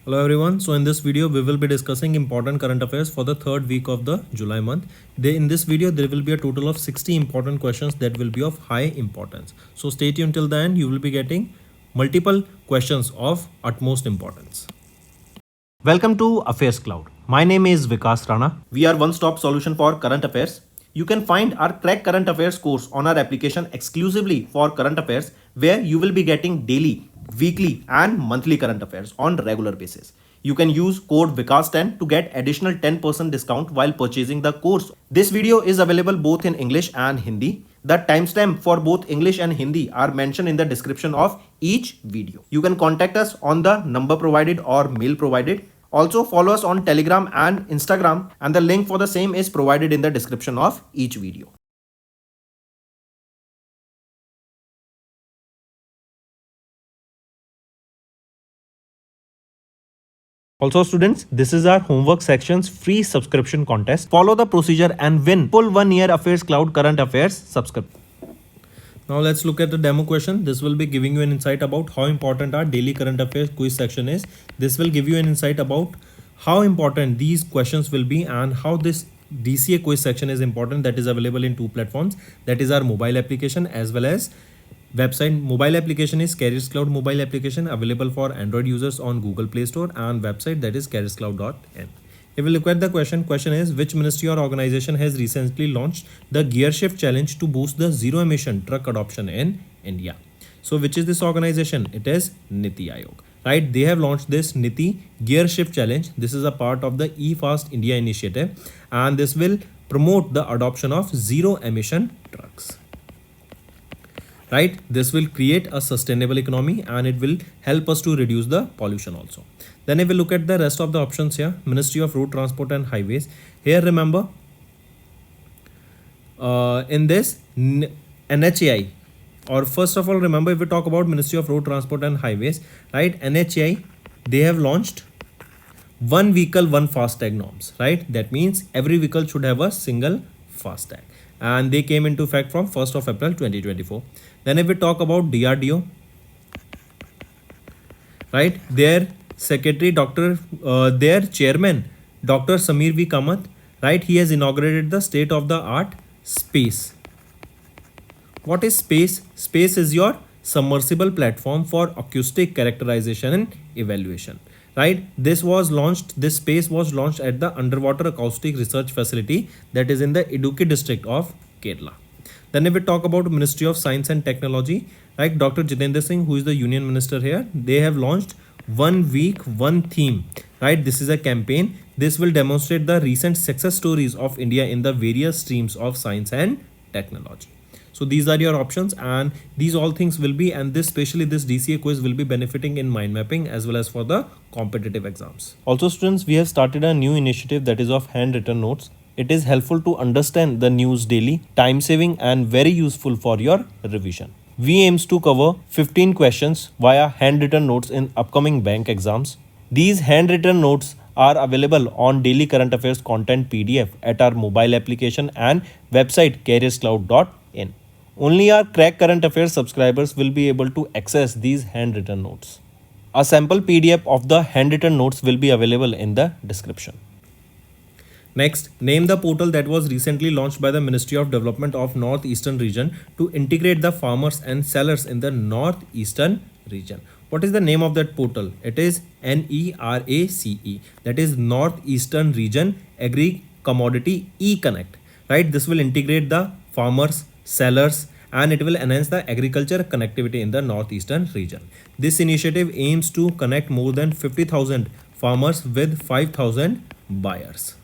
Hello everyone. So in this video we will be discussing important current affairs for the third week of the July month. In this video there will be a total of 60 important questions that will be of high importance. So stay tuned till the end. You will be getting multiple questions of utmost importance. Welcome to AffairsCloud. My name is Vikas Rana. We are one-stop solution for current affairs. You can find our Crack Current Affairs course on our application exclusively for current affairs, where you will be getting daily, weekly and monthly current affairs on regular basis. You can use code VIKAS10 to get additional 10% discount while purchasing the course. This video is available both in English and Hindi. The timestamp for both English and Hindi are mentioned in the description of each video. You can contact us on the number provided or mail provided. Also follow us on Telegram and Instagram, and the link for the same is provided in the description of each video. Also students, this is our homework section's free subscription contest. Follow the procedure and win full 1 year AffairsCloud current affairs subscription. Now let's look at the demo question. This will be giving you an insight about how important our daily current affairs quiz section is. This will give you an insight about how important these questions will be and how this DCA quiz section is important. That is available in two platforms. That is our mobile application as well as website. Mobile application is CHSL mobile application available for Android users on Google Play Store, and website that is chscloud.in. If we look at the question is which ministry or organization has recently launched the Gear Shift Challenge to boost the zero emission truck adoption in India? So which is this organization? It is Niti Aayog, right? They have launched this Niti Gear Shift Challenge. This is a part of the eFast India initiative, and this will promote the adoption of zero emission trucks. Right, this will create a sustainable economy and it will help us to reduce the pollution also. Then if we look at the rest of the options here, Ministry of Road Transport and Highways. Here remember, in this NHAI, or first of all remember, if we talk about Ministry of Road Transport and Highways, right, NHAI, they have launched one vehicle one FASTag norms, right? That means every vehicle should have a single FASTag, and they came into effect from 1st of April 2024. Then if we talk about DRDO, right, their secretary their chairman Dr. Samir V. Kamath, right, he has inaugurated the state of the art space. What is space? Space is your submersible platform for acoustic characterization and evaluation, right? This space was launched at the underwater acoustic research facility that is in the Idukki district of Kerala. Then if we talk about Ministry of Science and Technology, right, Dr. Jitendra Singh, who is the union minister here, they have launched 1 week, 1 theme, right? This is a campaign. This will demonstrate the recent success stories of India in the various streams of science and technology. So these are your options, and these all things will be, and this especially this DCA quiz will be benefiting in mind mapping as well as for the competitive exams. Also students, we have started a new initiative that is of handwritten notes. It is helpful to understand the news daily, time saving and very useful for your revision. We aims to cover 15 questions via handwritten notes in upcoming bank exams. These handwritten notes are available on daily current affairs content PDF at our mobile application and website careerscloud.in. Only our Crack Current Affairs subscribers will be able to access these handwritten notes. A sample PDF of the handwritten notes will be available in the description. Next, name the portal that was recently launched by the Ministry of Development of Northeastern Region to integrate the farmers and sellers in the Northeastern region. What is the name of that portal? It is NERACE, that is Northeastern Region Agri Commodity E-Connect, right? This will integrate the farmers, sellers, and it will enhance the agriculture connectivity in the Northeastern region. This initiative aims to connect more than 50,000 farmers with 5,000 buyers.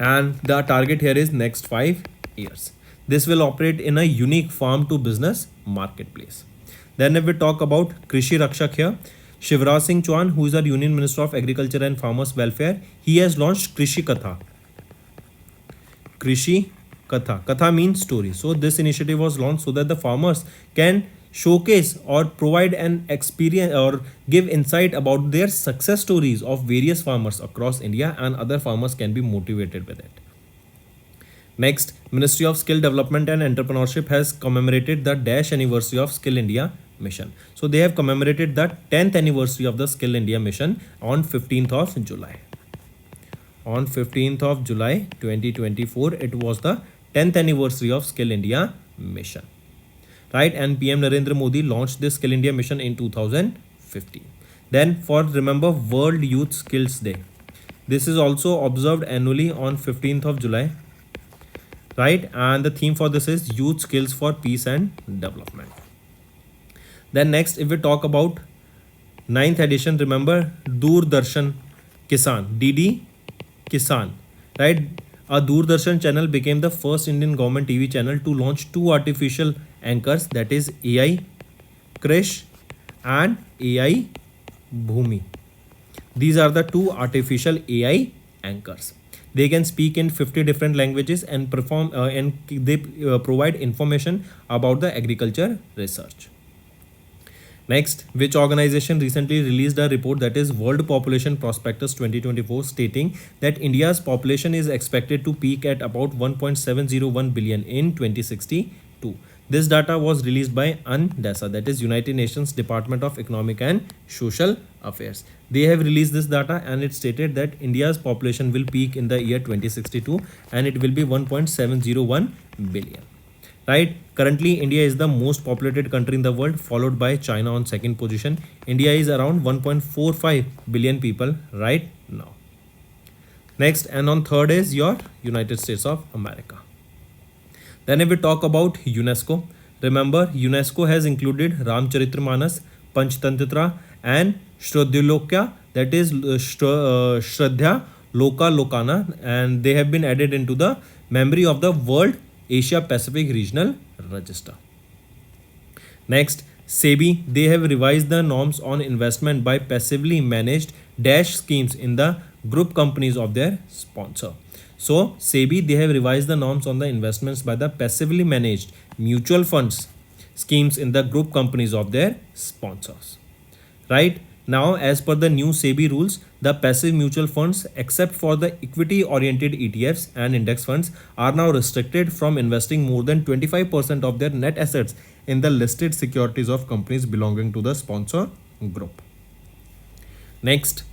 And the target here is next 5 years. This will operate in a unique farm to business marketplace. Then if we talk about Krishi Rakshak here, Shivraj Singh Chauhan, who is our Union Minister of Agriculture and Farmers Welfare, he has launched Krishi Katha. Krishi Katha. Katha means story. So this initiative was launched so that the farmers can showcase or provide an experience or give insight about their success stories of various farmers across India, and other farmers can be motivated with it. Next, Ministry of Skill Development and Entrepreneurship has commemorated the Dash anniversary of Skill India mission. So they have commemorated the 10th anniversary of the Skill India mission on 15th of July. On 15th of July 2024, it was the 10th anniversary of Skill India mission. Right, and PM Narendra Modi launched this Skill India mission in 2015. Then for remember World Youth Skills Day. This is also observed annually on 15th of July. Right, and the theme for this is Youth Skills for Peace and Development. Then next, if we talk about 9th edition, remember Doordarshan Kisan, DD Kisan, right? A Doordarshan channel became the first Indian government TV channel to launch two artificial anchors, that is AI Krish and AI Bhumi. These are the two artificial AI anchors. They can speak in 50 different languages and provide information about the agriculture research. Next, which organization recently released a report, that is World Population Prospectus 2024, stating that India's population is expected to peak at about 1.701 billion in 2062. This data was released by UNDESA, that is United Nations Department of Economic and Social Affairs. They have released this data and it stated that India's population will peak in the year 2062 and it will be 1.701 billion. Right, currently India is the most populated country in the world, followed by China on second position. India is around 1.45 billion people right now. Next, and on third is your United States of America. Then if we talk about UNESCO, remember UNESCO has included Ramcharitramanas, Panchtantra and Shraddhalokya, that is Shraddha Loka Lokana, and they have been added into the memory of the World Asia Pacific Regional Register. Next, SEBI, they have revised the norms on investment by passively managed dash schemes in the group companies of their sponsor. So SEBI, they have revised the norms on the investments by the passively managed mutual funds schemes in the group companies of their sponsors. Right, now as per the new SEBI rules, the passive mutual funds, except for the equity oriented ETFs and index funds, are now restricted from investing more than 25% of their net assets in the listed securities of companies belonging to the sponsor group. Next,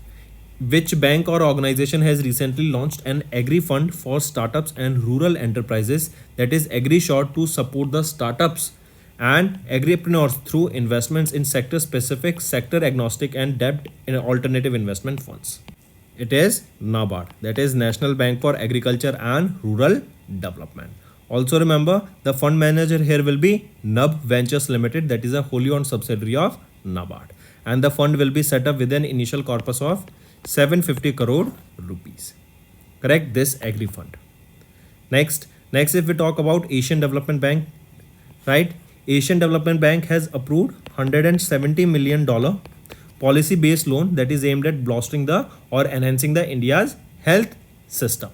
which bank or organization has recently launched an agri fund for startups and rural enterprises, that is AgriShort, to support the startups and agripreneurs through investments in sector specific, sector agnostic and debt in alternative investment funds? It is NABARD, that is National Bank for Agriculture and Rural Development. Also remember, the fund manager here will be NUB Ventures Limited, that is a wholly owned subsidiary of NABARD, and the fund will be set up with an initial corpus of 750 crore rupees. Correct, this agri fund. Next if we talk about Asian Development Bank, right? Asian Development Bank has approved $170 million policy-based loan that is aimed at bolstering the or enhancing the India's health system.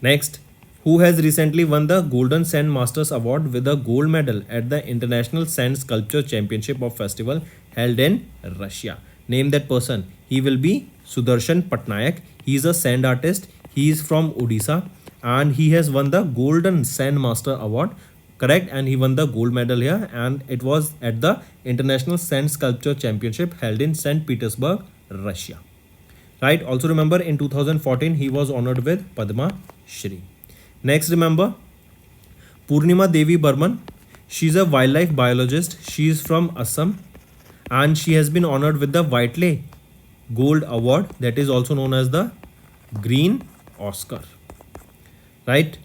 Next, who has recently won the Golden Sand Masters Award with a gold medal at the International Sand Sculpture Championship of Festival held in Russia? Name that person. He will be Sudarshan Patnaik. He is a sand artist. He is from Odisha and he has won the Golden Sand Master Award. Correct, and he won the gold medal here, and it was at the International Sand Sculpture Championship held in St. Petersburg, Russia. Right, also remember in 2014 he was honored with Padma Shri. Next, remember Purnima Devi Burman. She is a wildlife biologist. She is from Assam and she has been honored with the Whiteley Gold Award, that is also known as the Green Oscar. Right,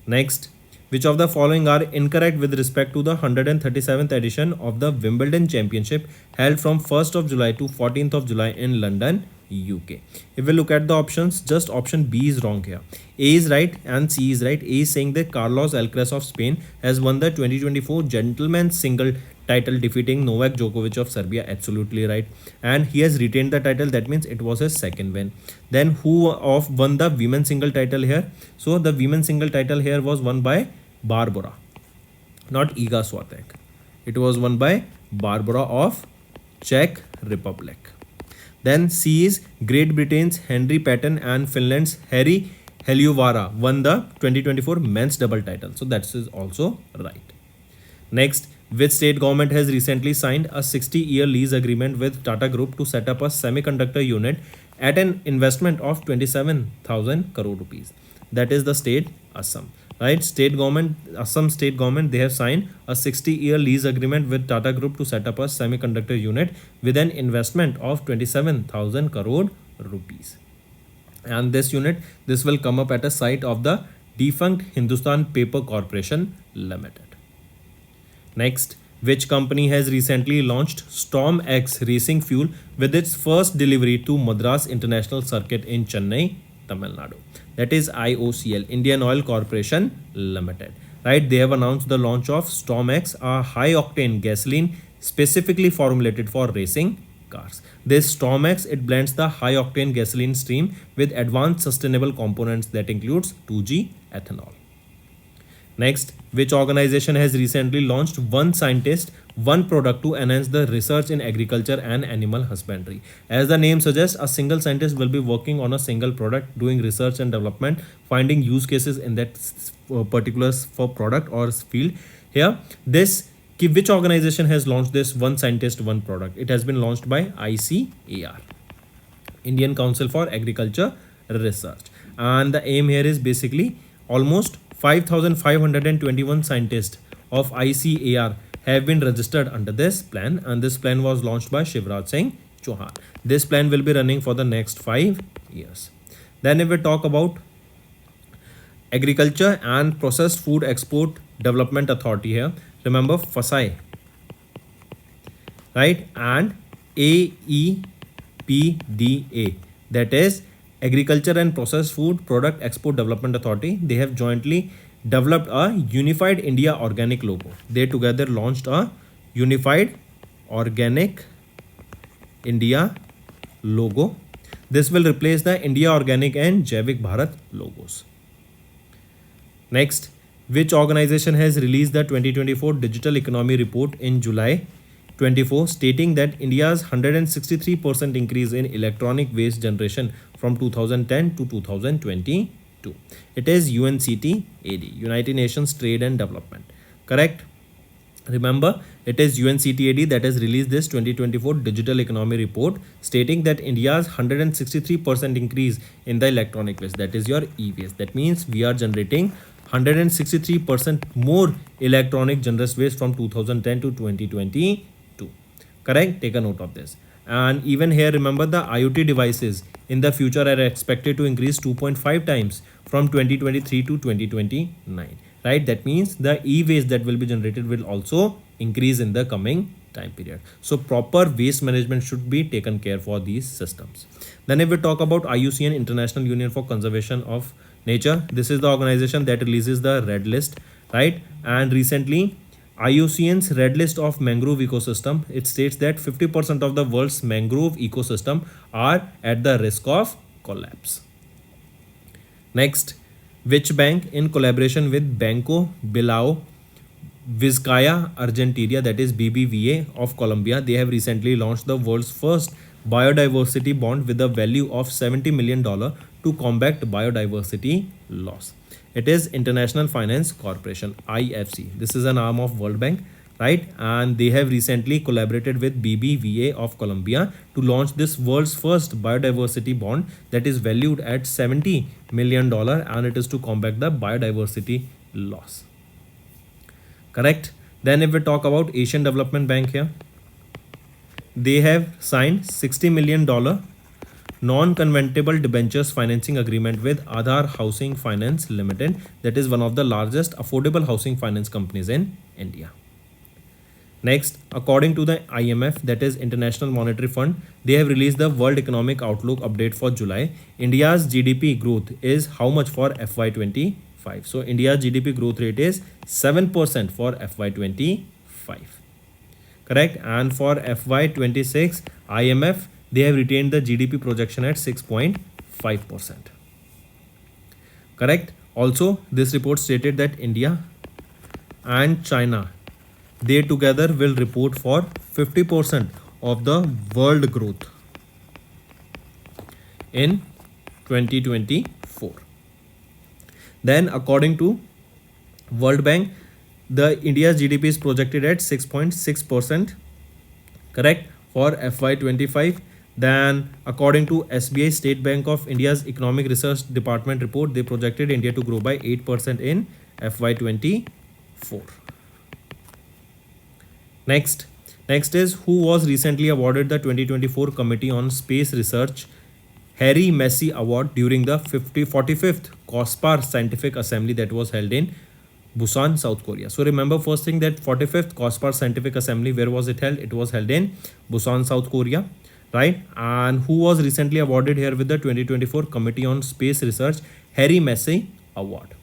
next, which of the following are incorrect with respect to the 137th edition of the Wimbledon Championship held from 1st of July to 14th of July in London, UK? If we look at the options, just option B is wrong here. A is right and C is right. A is saying that Carlos Alcaraz of Spain has won the 2024 Gentleman's Single title defeating Novak Djokovic of Serbia. Absolutely right. And he has retained the title. That means it was his second win. Then who won the women's single title here? So the women's single title here was won by Barbara, not Iga Swiatek. It was won by Barbara of Czech Republic. Then C is Great Britain's Henry Patton and Finland's Harry Heliövara won the 2024 men's double title. So that is also right. Next, Which state government has recently signed a 60-year lease agreement with Tata Group to set up a semiconductor unit at an investment of 27,000 crore rupees? That is the state Assam. Right? State government, Assam state government, they have signed a 60-year lease agreement with Tata Group to set up a semiconductor unit with an investment of 27,000 crore rupees. And this unit, this will come up at a site of the defunct Hindustan Paper Corporation Limited. Next, which company has recently launched Storm X racing fuel with its first delivery to Madras International Circuit in Chennai, Tamil Nadu? That is IOCL, Indian Oil Corporation Limited. Right? They have announced the launch of Storm X, a high-octane gasoline specifically formulated for racing cars. This Storm X, it blends the high-octane gasoline stream with advanced sustainable components that includes 2G ethanol. Next, which organization has recently launched One Scientist, One Product to enhance the research in agriculture and animal husbandry? As the name suggests, a single scientist will be working on a single product, doing research and development, finding use cases in that particular for product or field. Here, which organization has launched this One Scientist, One Product? It has been launched by ICAR, Indian Council for Agriculture Research. And the aim here is basically almost 5,521 scientists of ICAR have been registered under this plan, and this plan was launched by Shivraj Singh Chauhan. This plan will be running for the next 5 years. Then if we talk about Agriculture and Processed Food Export Development Authority here, remember FSSAI, right? And AEPDA, that is Agriculture and Processed Food Product Export Development Authority. They have jointly developed a Unified India Organic logo. They together launched a Unified Organic India logo. This will replace the India Organic and Jaivik Bharat logos. Next, which organization has released the 2024 Digital Economy Report in July 24, stating that India's 163% increase in electronic waste generation from 2010 to 2022. It is UNCTAD, United Nations Trade and Development. Correct? Remember, it is UNCTAD that has released this 2024 Digital Economy Report, stating that India's 163% increase in the electronic waste, that is your e-waste. That means we are generating 163% more electronic generous waste from 2010 to 2022. Correct? Take a note of this. And even here, remember, the IoT devices in the future are expected to increase 2.5 times from 2023 to 2029. Right? That means the e-waste that will be generated will also increase in the coming time period. So proper waste management should be taken care for these systems. Then if we talk about IUCN, International Union for Conservation of Nature, this is the organization that releases the red list, right? And recently, IUCN's red list of mangrove ecosystem, it states that 50% of the world's mangrove ecosystem are at the risk of collapse. Next, which bank, in collaboration with Banco Bilbao Vizcaya Argentina, that is BBVA of Colombia, they have recently launched the world's first biodiversity bond with a value of $70 million to combat biodiversity loss. It is International Finance Corporation, IFC. This is an arm of World Bank, right? And they have recently collaborated with BBVA of Colombia to launch this world's first biodiversity bond that is valued at $70 million, and it is to combat the biodiversity loss. Correct? Then if we talk about Asian Development Bank here, they have signed $60 million non-convertible debentures financing agreement with Aadhar Housing Finance Limited, that is one of the largest affordable housing finance companies in India. Next, according to the IMF, that is International Monetary Fund, they have released the World Economic Outlook update for July. India's GDP growth is how much for FY25? So India's GDP growth rate is 7% for FY25. Correct? And for FY26, IMF, they have retained the GDP projection at 6.5%. Correct? Also, this report stated that India and China, they together will report for 50% of the world growth in 2024. Then according to World Bank, The India's GDP is projected at 6.6%, correct, for FY25. Then according to SBI State Bank of India's Economic Research Department report, they projected India to grow by 8% in FY24. Next is who was recently awarded the 2024 Committee on Space Research Harry Massey Award during the 45th COSPAR Scientific Assembly that was held in Busan, South Korea. So remember first thing that 45th COSPAR Scientific Assembly, where was it held? It was held in Busan, South Korea, right? And who was recently awarded here with the 2024 Committee on Space Research Harry Massey Award?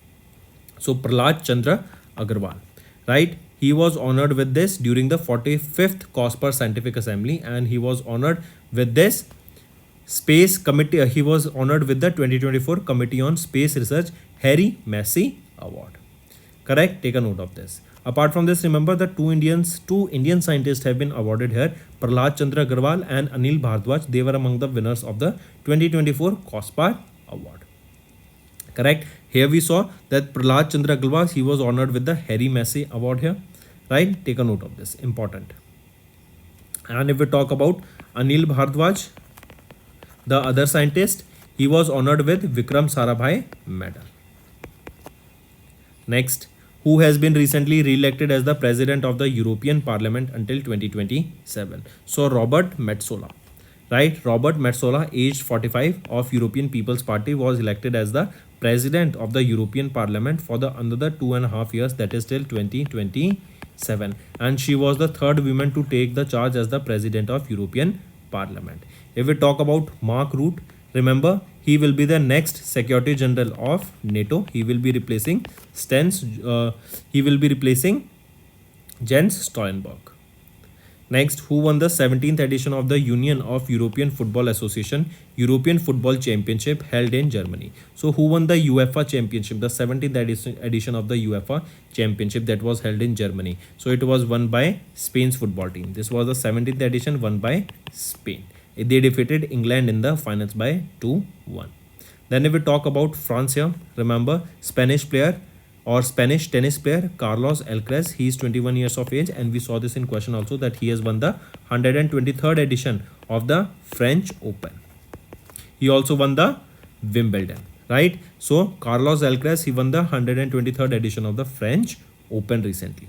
So Prahlad Chandra Agarwal, right? He was honored with this during the 45th COSPAR Scientific Assembly, and he was honored with this Space Committee. He was honored with the 2024 Committee on Space Research Harry Massey Award. Correct? Take a note of this. Apart from this, remember the two Indian scientists have been awarded here, Prahlad Chandra Agarwal and Anil Bhardwaj. They were among the winners of the 2024 COSPAR Award. Correct? Here we saw that Prahlad Chandra Agarwal, he was honored with the Harry Massey Award here. Right? Take a note of this. Important. And if we talk about Anil Bhardwaj, the other scientist, he was honored with Vikram Sarabhai Medal. Next, who has been recently re-elected as the President of the European Parliament until 2027? So Robert Metsola, right? Robert Metsola, aged 45, of European People's Party, was elected as the President of the European Parliament for the another 2.5 years, that is till 2027. And she was the third woman to take the charge as the President of European Parliament. If we talk about Mark Rutte, remember he will be the next Secretary General of NATO. He will be replacing Jens Stoltenberg. Next, who won the 17th edition of the Union of European Football Association European Football Championship held in Germany? So who won the UEFA Championship, the 17th edition of the UEFA Championship that was held in Germany? So it was won by Spain's football team. This was the 17th edition won by Spain. They defeated England in the finals by 2-1. Then if we talk about France here, remember Spanish tennis player Carlos Alcaraz. He is 21 years of age, and we saw this in question also that he has won the 123rd edition of the French Open. He also won the Wimbledon, right? So Carlos Alcaraz, he won the 123rd edition of the French Open recently.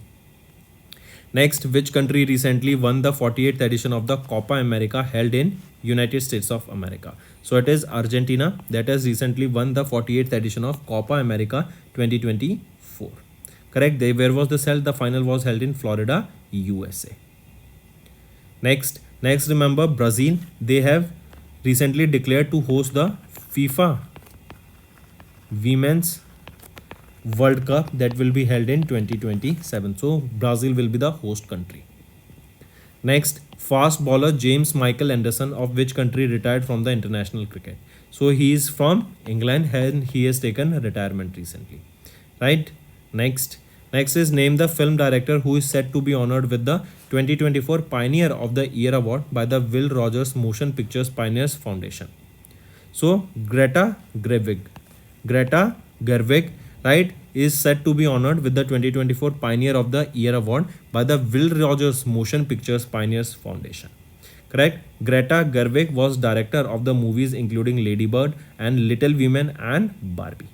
Next, which country recently won the 48th edition of the Copa America held in United States of America? So it is Argentina that has recently won the 48th edition of Copa America 2024. Correct? Where was this held? The final was held in Florida, USA. Next, remember Brazil. They have recently declared to host the FIFA Women's World Cup that will be held in 2027. So Brazil will be the host country. Next, fast bowler James Michael Anderson of which country retired from the international cricket? So he is from England and he has taken retirement recently, right? Next is name the film director who is set to be honored with the 2024 Pioneer of the Year Award by the Will Rogers Motion Pictures Pioneers Foundation. So Greta Gerwig, right, is set to be honored with the 2024 Pioneer of the Year Award by the Will Rogers Motion Pictures Pioneers Foundation. Correct? Greta Gerwig was director of the movies including Lady Bird and Little Women and Barbie.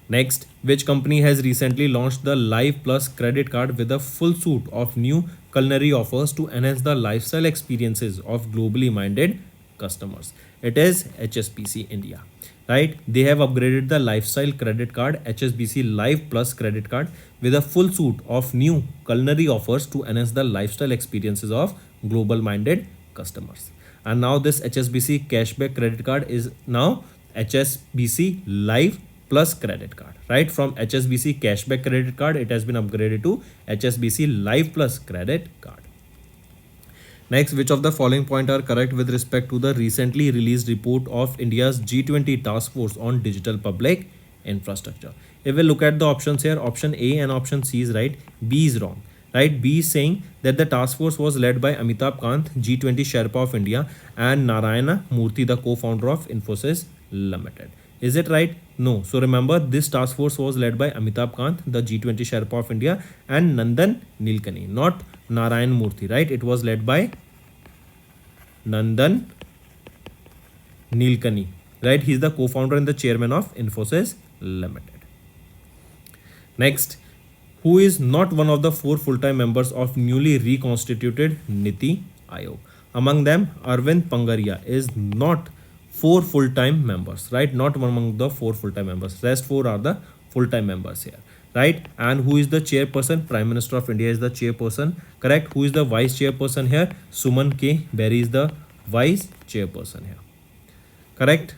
Next, which company has recently launched the Live Plus credit card with a full suite of new culinary offers to enhance the lifestyle experiences of globally minded customers? It is HSBC India. Right? They have upgraded the lifestyle credit card HSBC Live Plus credit card with a full suite of new culinary offers to enhance the lifestyle experiences of global minded customers. And now this HSBC cashback credit card is now HSBC Live Plus credit card, right? From HSBC cashback credit card, it has been upgraded to HSBC Live Plus credit card. Next, which of the following points are correct with respect to the recently released report of India's G20 task force on digital public infrastructure? If we look at the options here, option A and option C is right, B is wrong. Right? B is saying that the task force was led by Amitabh Kant, G20 Sherpa of India, and Narayana Murthy, the co-founder of Infosys Limited. Is it right? No. So remember, this task force was led by Amitabh Kant, the G20 Sherpa of India, and Nandan Nilekani, not Narayan Murthy, right? It was led by Nandan Nilekani, right? He's the co-founder and the chairman of Infosys Limited. Next, who is not one of the 4 full-time members of newly reconstituted Niti Aayog? Among them, Arvind Pangaria is not 4 full-time members, right? Not among the 4 full-time members. Rest 4 are the full-time members here, right? And who is the chairperson? Prime Minister of India is the chairperson, correct? Who is the vice chairperson here? Suman K. Berry is the vice chairperson here, correct?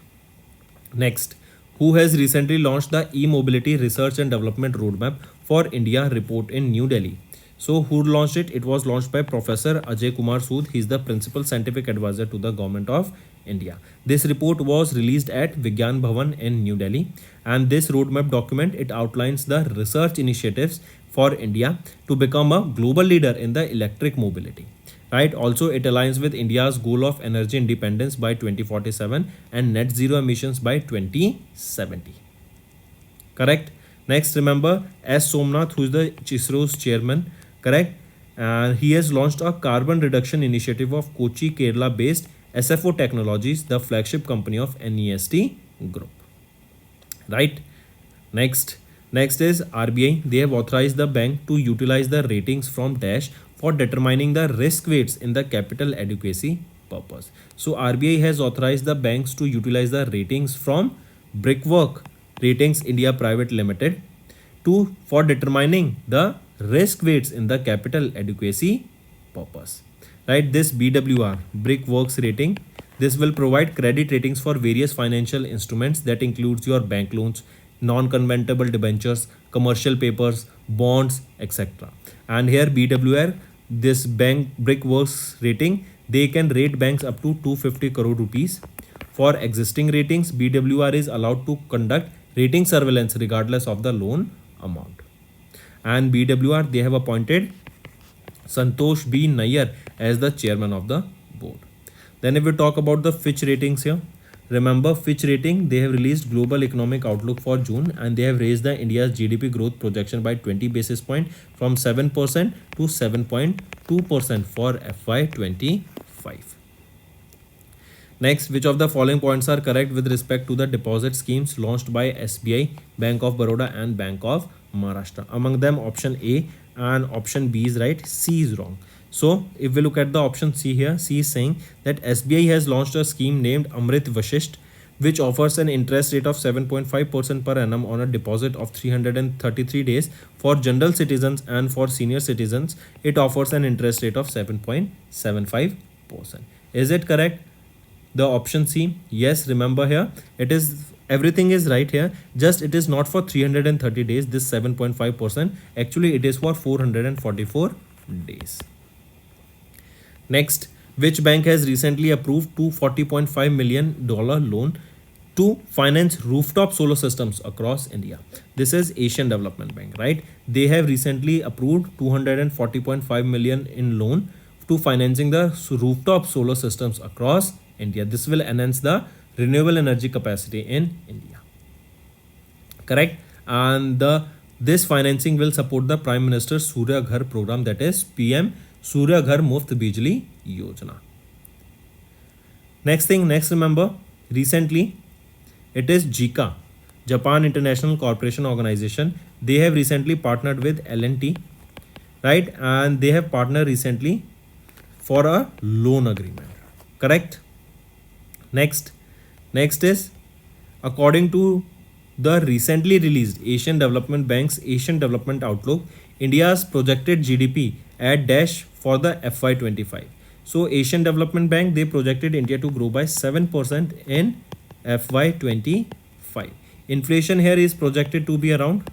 Next, who has recently launched the e-mobility research and development roadmap for India report in New Delhi? So who launched it? It was launched by Professor Ajay Kumar Sood. He is the principal scientific advisor to the government of India. This report was released at Vigyan Bhavan in New Delhi, and this roadmap document, it outlines the research initiatives for India to become a global leader in the electric mobility. Right. Also, it aligns with India's goal of energy independence by 2047 and net zero emissions by 2070. Correct. Next, remember S. Somnath, who is the ISRO's chairman. Correct. And he has launched a carbon reduction initiative of Kochi, Kerala-based SFO Technologies, the flagship company of NEST Group. Right. Next is RBI. They have authorized the bank to utilize the ratings from Dash for determining the risk weights in the capital adequacy purpose. So RBI has authorized the banks to utilize the ratings from Brickwork Ratings India Private Limited for determining the risk weights in the capital adequacy purpose. Right, this BWR, Brickworks Rating, this will provide credit ratings for various financial instruments that includes your bank loans, non-convertible debentures, commercial papers, bonds, etc. And here BWR, this bank Brickworks Rating, they can rate banks up to 250 crore rupees. For existing ratings, BWR is allowed to conduct rating surveillance regardless of the loan amount. And BWR, they have appointed Santosh B. Nayyar as the chairman of the board. Then if we talk about the Fitch ratings here, remember Fitch Rating, they have released Global Economic Outlook for June, and they have raised the India's GDP growth projection by 20 basis points from 7% to 7.2% for FY25. Next, which of the following points are correct with respect to the deposit schemes launched by SBI, Bank of Baroda and Bank of Maharashtra? Among them, option A and option B is right, C is wrong. So if we look at the option C here, C is saying that SBI has launched a scheme named Amrit Vashisht, which offers an interest rate of 7.5% per annum on a deposit of 333 days. For general citizens and for senior citizens, it offers an interest rate of 7.75%. Is it correct? The option C, yes, remember here, it is, everything is right here, just it is not for 330 days, this 7.5%, actually it is for 444 days. Next, which bank has recently approved $240.5 million loan to finance rooftop solar systems across India? This is Asian Development Bank, right? They have recently approved 240.5 million in loan to financing the rooftop solar systems across India. This will enhance the renewable energy capacity in India. Correct? And this financing will support the Prime Minister's Surya Ghar program, that is PM Surya Ghar Muft Bijli Yojana. Next remember, recently it is JICA, Japan International Corporation Organization. They have recently partnered with L&T, right? And they have partnered recently for a loan agreement. Correct? Next is, according to the recently released Asian Development Bank's Asian Development Outlook, India's projected GDP at dash for the FY25. So Asian Development Bank, they projected India to grow by 7% in FY25. Inflation here is projected to be around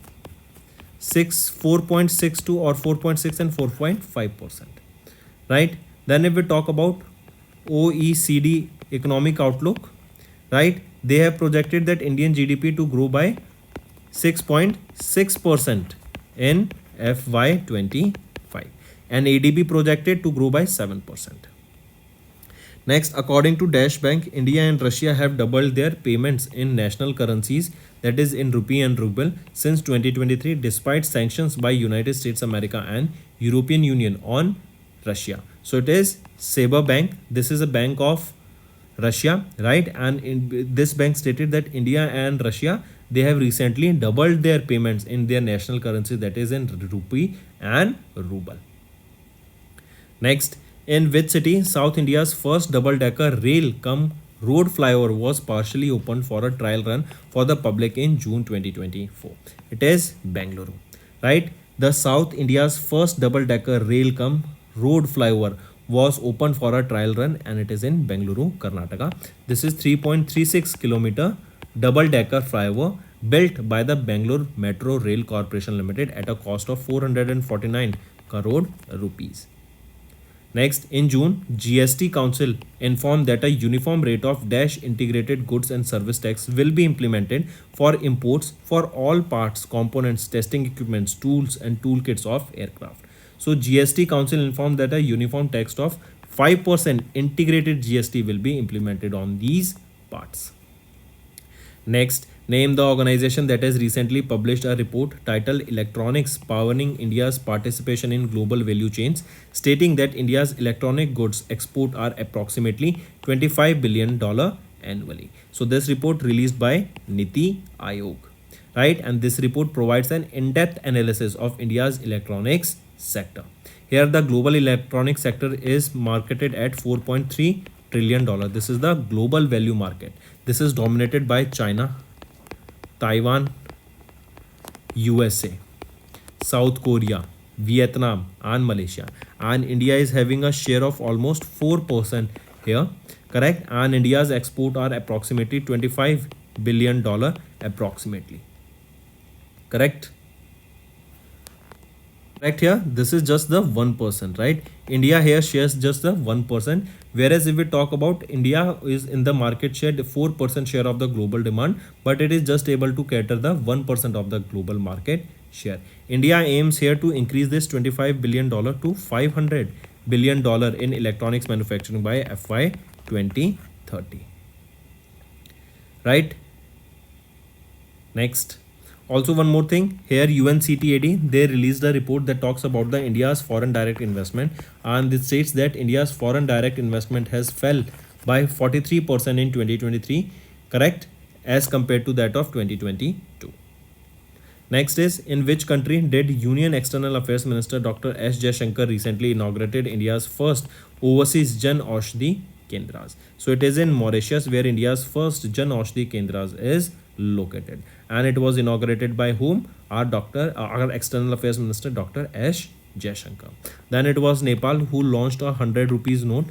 4.62 or 4.6 and 4.5%. Right? Then if we talk about OECD Economic Outlook, right? They have projected that Indian GDP to grow by 6.6% in FY25 and ADB projected to grow by 7%. Next, according to Dash Bank, India and Russia have doubled their payments in national currencies, that is in rupee and ruble, since 2023, despite sanctions by United States America and European Union on Russia. So it is Saber Bank. This is a bank of Russia, right? And this bank stated that India and Russia, they have recently doubled their payments in their national currency, that is in rupee and ruble. Next, in which city South India's first double-decker rail cum road flyover was partially opened for a trial run for the public in June 2024? It is Bengaluru, right? The South India's first double-decker rail cum road flyover was opened for a trial run and it is in Bengaluru, Karnataka. This is 3.36 kilometer double-decker flyover built by the Bangalore Metro Rail Corporation Limited at a cost of 449 crore rupees. Next, in June, GST Council informed that a uniform rate of Dash integrated goods and service tax will be implemented for imports for all parts, components, testing equipments, tools and toolkits of aircraft. So GST Council informed that a uniform tax of 5% integrated GST will be implemented on these parts. Next, name the organization that has recently published a report titled Electronics Powering India's Participation in Global Value Chains, stating that India's electronic goods export are approximately $25 billion annually. So this report released by Niti Aayog, right? And this report provides an in-depth analysis of India's electronics sector. Here the global electronics sector is marketed at $4.3 trillion. This is the global value market. This is dominated by China, Taiwan, USA, South Korea, Vietnam and Malaysia. And India is having a share of almost 4% here, correct? And India's export are approximately $25 billion approximately, correct? Correct here, this is just the 1%, right? India here shares just the 1%, whereas if we talk about India is in the market share 4% share of the global demand, but it is just able to cater the 1% of the global market share. India aims here to increase this $25 billion to $500 billion in electronics manufacturing by FY 2030, right? Next, also one more thing here, UNCTAD, they released a report that talks about the India's foreign direct investment, and it states that India's foreign direct investment has fell by 43% in 2023, correct, as compared to that of 2022. Next is, in which country did Union External Affairs Minister Dr. S. Jaishankar recently inaugurated India's first overseas Jan Aushadhi Kendras? So it is in Mauritius, where India's first Jan Aushadhi Kendras is located, and it was inaugurated by whom? Our External Affairs Minister Dr. S. Jaishankar. Then it was Nepal who launched a 100 rupees note,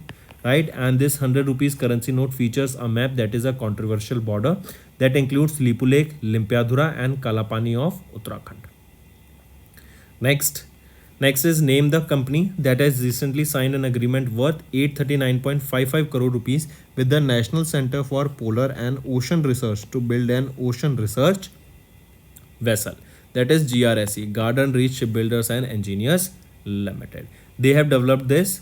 right? And this 100 rupees currency note features a map that is a controversial border that includes Lipu Lake, Limpiadhura and Kalapani of Uttarakhand. Next is, name the company that has recently signed an agreement worth 839.55 crore rupees with the National Center for Polar and Ocean Research to build an ocean research vessel, that is GRSE, Garden Reach Shipbuilders and Engineers Limited. They have developed this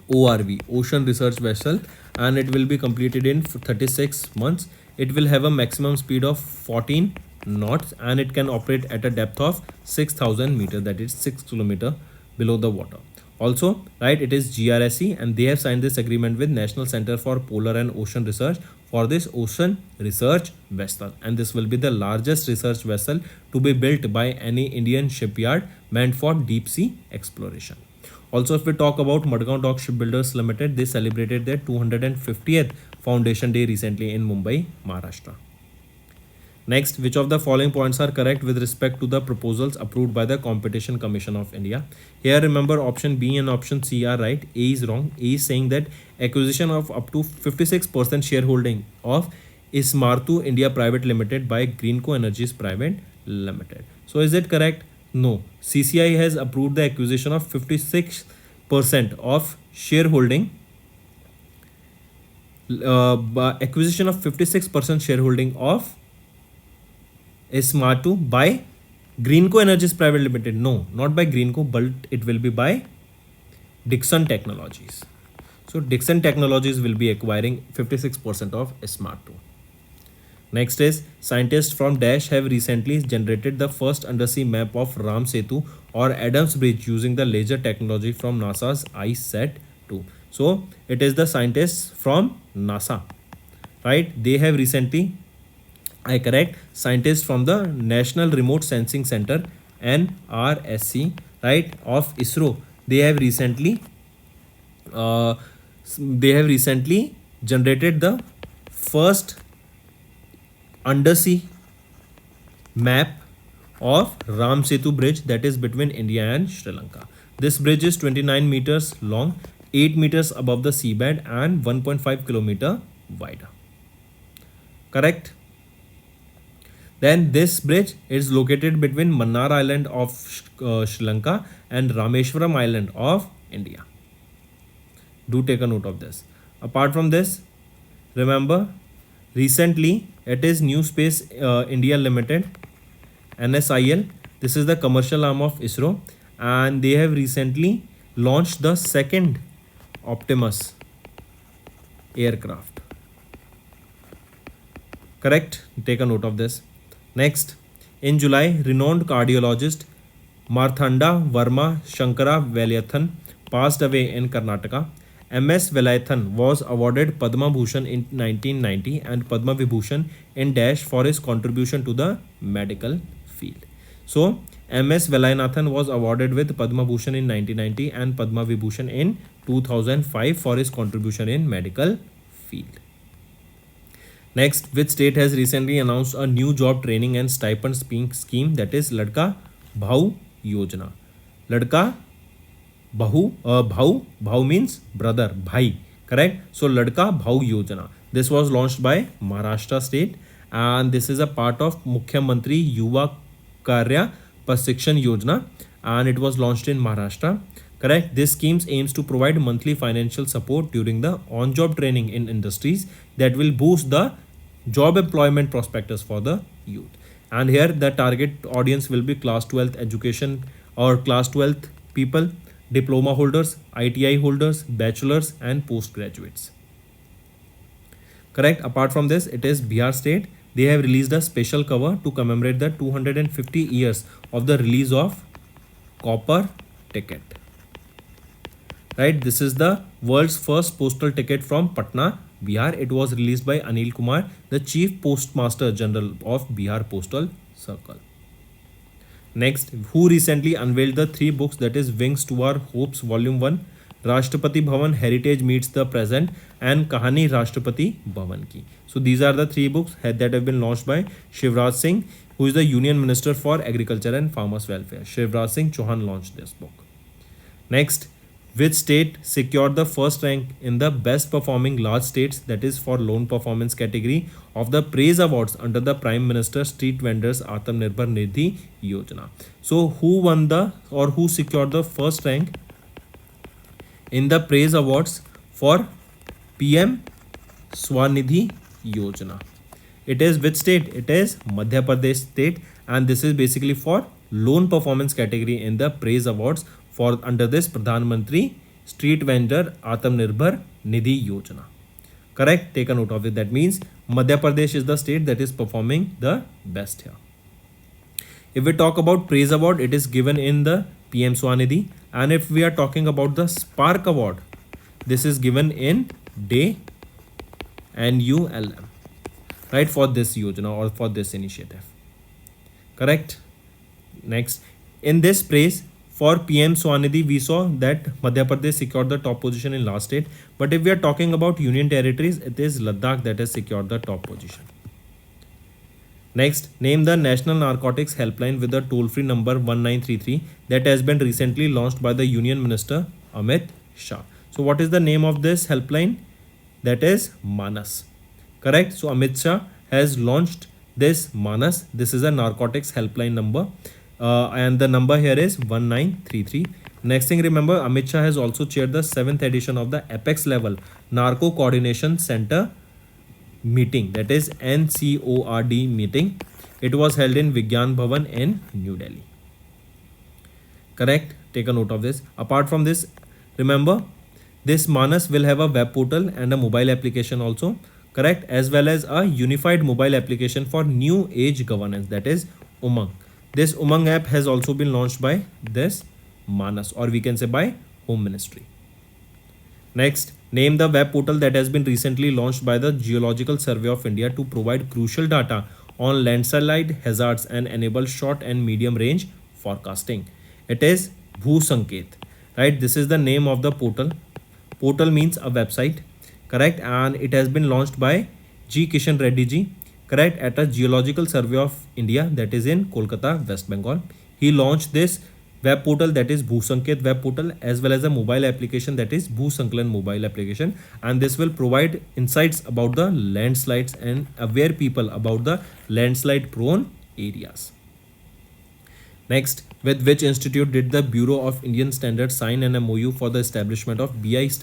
ORV, Ocean Research Vessel, and it will be completed in 36 months. It will have a maximum speed of 14 knots and it can operate at a depth of 6,000 meters, that is 6 kilometers below the water. Also, right, it is GRSE and they have signed this agreement with National Center for Polar and Ocean Research for this ocean research vessel, and this will be the largest research vessel to be built by any Indian shipyard meant for deep sea exploration. Also, if we talk about Madgaon Dock Shipbuilders Limited, they celebrated their 250th Foundation Day recently in Mumbai, Maharashtra. Next, which of the following points are correct with respect to the proposals approved by the Competition Commission of India? Here, remember, option B and option C are right. A is wrong. A is saying that acquisition of up to 56% shareholding of Ismartu India Private Limited by Greenco Energies Private Limited. So, is it correct? No. CCI has approved the acquisition of 56% of shareholding. Acquisition of 56% shareholding of Ismartu by Greenco Energies Private Limited. No, not by Greenco, but it will be by Dixon Technologies. So Dixon Technologies will be acquiring 56% of Smart 2. Next is scientists from Dash have recently generated the first undersea map of Ram Setu or Adams Bridge using the laser technology from NASA's ICESat 2. So it is the scientists from NASA, right? They have recently, I correct, scientists from the National Remote Sensing Center NRSC, right, of ISRO. They have recently uh, generated the first undersea map of Ram Setu bridge that is between India and Sri Lanka. This bridge is 29 meters long, 8 meters above the seabed and 1.5 kilometer wide. Correct? Then this bridge is located between Mannar Island of Sri Lanka and Rameshwaram Island of India. Do take a note of this. Apart from this, remember recently it is New Space India Limited, NSIL. This is the commercial arm of ISRO, and they have recently launched the second Optimus aircraft. Correct? Take a note of this. Next, in July, renowned cardiologist Marthanda Varma Shankara Velayathan passed away in Karnataka. MS Velayathan was awarded Padma Bhushan in 1990 and Padma Vibhushan in Dash for his contribution to the medical field. So, MS Velayathan was awarded with Padma Bhushan in 1990 and Padma Vibhushan in 2005 for his contribution in medical field. Next, which state has recently announced a new job training and stipend scheme, that is Ladka Bhau Yojana. Ladka Bhau means brother, bhai, correct? So Ladka Bhau Yojana. This was launched by Maharashtra state, and this is a part of Mukhyamantri Yuva Karya Prashikshan Yojana, and it was launched in Maharashtra. Correct? This scheme aims to provide monthly financial support during the on-job training in industries that will boost the job employment prospectus for the youth. And here the target audience will be class 12th education or class 12th people, diploma holders, ITI holders, bachelors and postgraduates. Correct? Apart from this, it is Bihar state. They have released a special cover to commemorate the 250 years of the release of copper ticket. Right, this is the world's first postal ticket from Patna, Bihar. It was released by Anil Kumar, the Chief Postmaster General of Bihar Postal Circle. Next, who recently unveiled the 3 books, that is Wings to Our Hopes Volume 1, Rashtrapati Bhavan Heritage Meets the Present and Kahani Rashtrapati Bhavan Ki. So these are the 3 books that have been launched by Shivraj Singh, who is the Union Minister for Agriculture and Farmers Welfare. Shivraj Singh Chauhan launched this book. Next, which state secured the first rank in the best performing large states, that is for loan performance category of the praise awards under the Prime Minister Street Vendors Atmanirbhar Nidhi Yojana? So who won the or who secured the first rank in the praise awards for PM Swanidhi Yojana? It is which state? It is Madhya Pradesh state, and this is basically for loan performance category in the praise awards for under this Pradhan Mantri Street Vendor Atmanirbhar Nidhi Yojana. Correct? Take a note of it. That means Madhya Pradesh is the state that is performing the best here. If we talk about praise award, it is given in the PM Swanidhi, and if we are talking about the Spark Award, this is given in Day NULM, right, for this Yojana or for this initiative. Correct? Next, in this praise for PM Swanidhi, we saw that Madhya Pradesh secured the top position in last state. But if we are talking about union territories, it is Ladakh that has secured the top position. Next, name the National Narcotics Helpline with the toll-free number 1933 that has been recently launched by the Union Minister Amit Shah. So what is the name of this helpline? That is Manas. Correct? So Amit Shah has launched this Manas. This is a narcotics helpline number. And the number here is 1933. Next thing, remember, Amit Shah has also chaired the 7th edition of the Apex Level Narco Coordination Center meeting, that is NCORD meeting. It was held in Vigyan Bhavan in New Delhi. Correct? Take a note of this. Apart from this, remember, This Manas will have a web portal and a mobile application also, correct, as well as a unified mobile application for new age governance, that is Umang. This Umang app has also been launched by this Manas, or we can say by Home Ministry. Next, name the web portal that has been recently launched by the Geological Survey of India to provide crucial data on landslide hazards and enable short and medium range forecasting. It is Bhusanket, right? This is the name of the portal. Portal means a website, correct, and it has been launched by G Kishan Reddy ji, correct, at a Geological Survey of India, that is in Kolkata, West Bengal. He launched this web portal, that is Bhusanket web portal, as well as a mobile application, that is Bhusanklan mobile application, and this will provide insights about the landslides and aware people about the landslide prone areas. Next, with which institute did the Bureau of Indian Standards sign an MOU for the establishment of BIS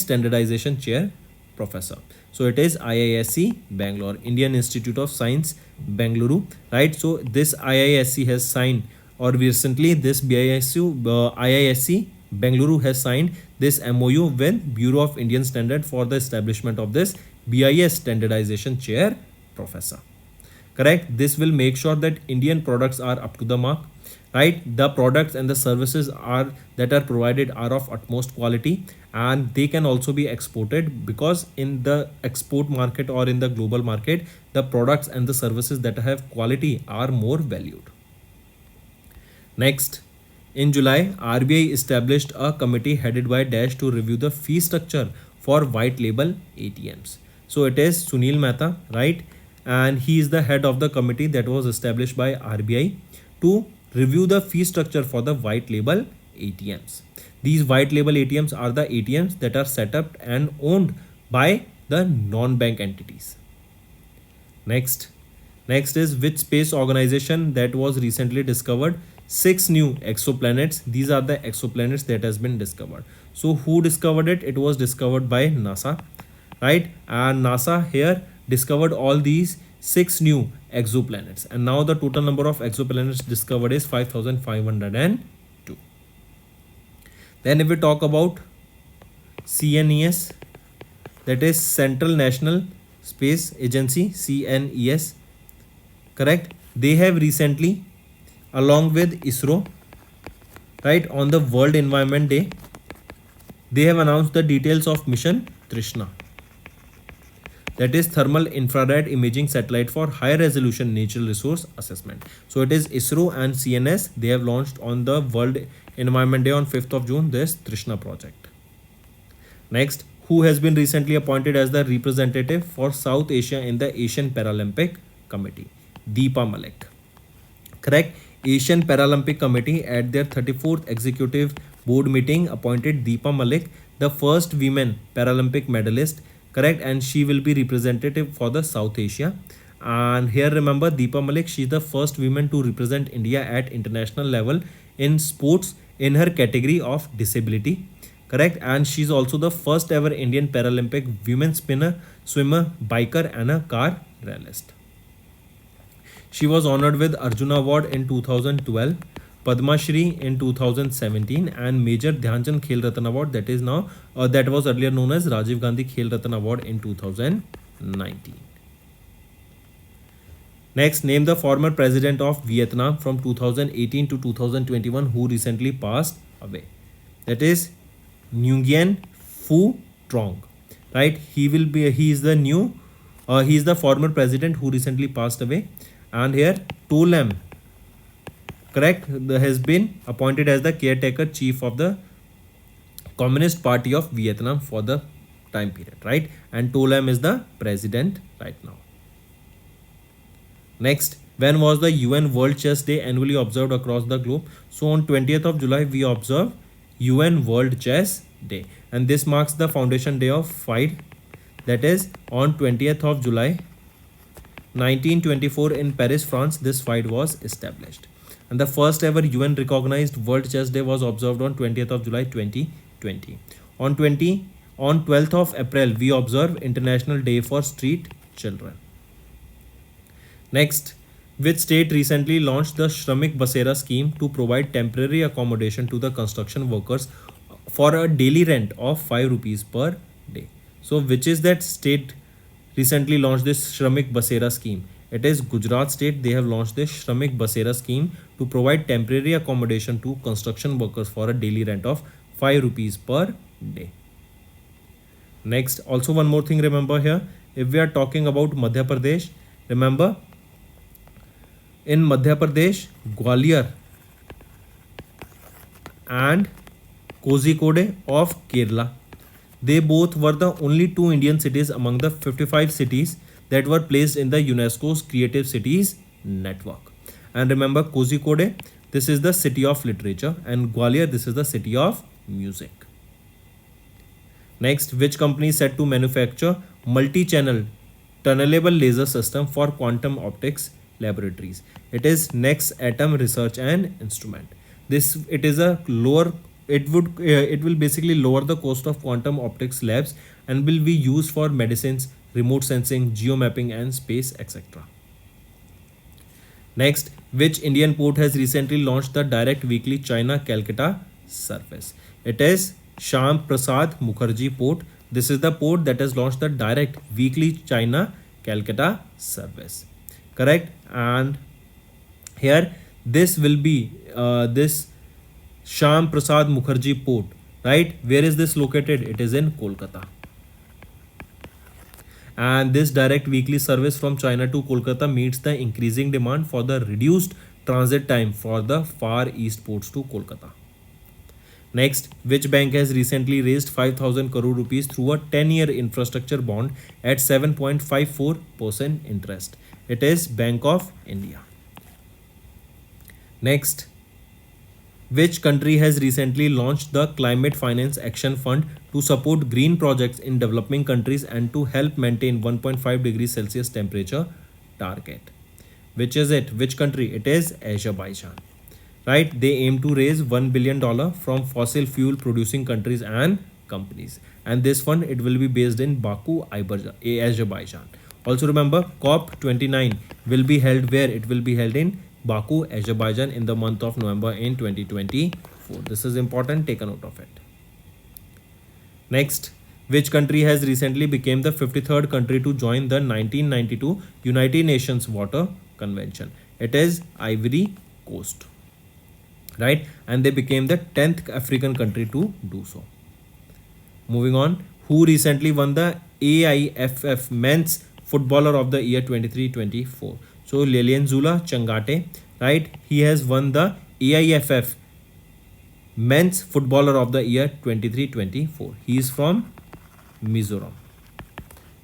standardization chair, Professor? So it is IISc Bangalore, Indian Institute of Science, Bengaluru, right? So this IISc has signed, or recently this IISc Bengaluru has signed this MOU with Bureau of Indian Standard for the establishment of this BIS standardization chair, Professor. Correct. This will make sure that Indian products are up to the mark, right? The products and the services that are provided are of utmost quality, and they can also be exported, because in the export market or in the global market, the products and the services that have quality are more valued. Next, in July, RBI established a committee headed by Dash to review the fee structure for white label ATMs. So it is Sunil Mehta, right? And he is the head of the committee that was established by RBI to review the fee structure for the white label ATMs. These white label ATMs are the ATMs that are set up and owned by the non-bank entities. Next is which space organization that was recently discovered 6 new exoplanets. These are the exoplanets that has been discovered. So who discovered it? It was discovered by NASA, right? And NASA here discovered all these 6 new exoplanets, and now the total number of exoplanets discovered is 5502. Then if we talk about CNES, that is Central National Space Agency, CNES, correct, they have recently, along with ISRO, right, on the World Environment Day, they have announced the details of mission Trishna, that is thermal infrared imaging satellite for high resolution natural resource assessment. So it is ISRO and CNS, they have launched on the World Environment Day on 5th of June this Trishna project. Next, who has been recently appointed as the representative for South Asia in the Asian Paralympic Committee? Deepa Malik. Correct. Asian Paralympic Committee at their 34th executive board meeting appointed Deepa Malik the first women Paralympic medalist, correct, and she will be representative for the South Asia. And here remember, Deepa Malik, she is the first woman to represent India at international level in sports in her category of disability, correct, and she is also the first ever Indian Paralympic women spinner, swimmer, biker and a car rallyist. She was honored with Arjuna Award in 2012, Padma Shri in 2017, and Major Dhyanchand Khel Ratan Award, that is now that was earlier known as Rajiv Gandhi Khel Ratan Award in 2019. Next, name the former president of Vietnam from 2018 to 2021 who recently passed away. That is Nguyen Phu Trong, right? He is the former president who recently passed away. And here To Lam, correct, has been appointed as the caretaker chief of the Communist Party of Vietnam for the time period, right? And To Lam is the president right now. Next, when was the UN World Chess Day annually observed across the globe? So on 20th of July we observe UN World Chess Day, and this marks the foundation day of FIDE, that is on 20th of July 1924 in Paris, France, this FIDE was established. And the first ever UN recognized World Chess Day was observed on 20th of July 2020. On 12th of April, we observe International Day for Street Children. Next, which state recently launched the Shramik Basera scheme to provide temporary accommodation to the construction workers for a daily rent of 5 rupees per day. So which is that state recently launched this Shramik Basera scheme? It is Gujarat state. They have launched this Shramik Basera scheme to provide temporary accommodation to construction workers for a daily rent of 5 rupees per day. Next, also one more thing remember here, if we are talking about Madhya Pradesh, remember in Madhya Pradesh, Gwalior and Kozhikode of Kerala, they both were the only two Indian cities among the 55 cities that were placed in the UNESCO's Creative Cities network. And remember, Kozhikode, this is the city of literature, and Gwalior, this is the city of music. Next, which company is set to manufacture multi-channel tunnelable laser system for quantum optics laboratories? It is Next Atom Research and Instrument. This it is a lower. It will basically lower the cost of quantum optics labs and will be used for medicines, remote sensing, geomapping, and space, etc. Next, which Indian port has recently launched the direct weekly China Calcutta service? It is Shyam Prasad Mukherjee Port. This is the port that has launched the direct weekly China Calcutta service. Correct? And here this will be this Shyam Prasad Mukherjee Port. Right? Where is this located? It is in Kolkata. And this direct weekly service from China to Kolkata meets the increasing demand for the reduced transit time for the Far East ports to Kolkata. Next, which bank has recently raised 5,000 crore rupees through a 10-year infrastructure bond at 7.54% interest? It is Bank of India. Next, which country has recently launched the Climate Finance Action Fund to support green projects in developing countries and to help maintain 1.5 degrees Celsius temperature target? Which is it? Which country? It is Azerbaijan. Right? They aim to raise $1 billion from fossil fuel producing countries and companies. And this fund, it will be based in Baku, Azerbaijan. Also remember, COP29 will be held where? It will be held in Baku, Azerbaijan in the month of November in 2024. This is important. Take a note of it. Next, which country has recently become the 53rd country to join the 1992 United Nations Water Convention? It is Ivory Coast. Right? And they became the 10th African country to do so. Moving on, who recently won the AIFF Men's Footballer of the Year 23-24? So Lilianzula Changate, right? He has won the AIFF Men's Footballer of the Year 23-24. He is from Mizoram.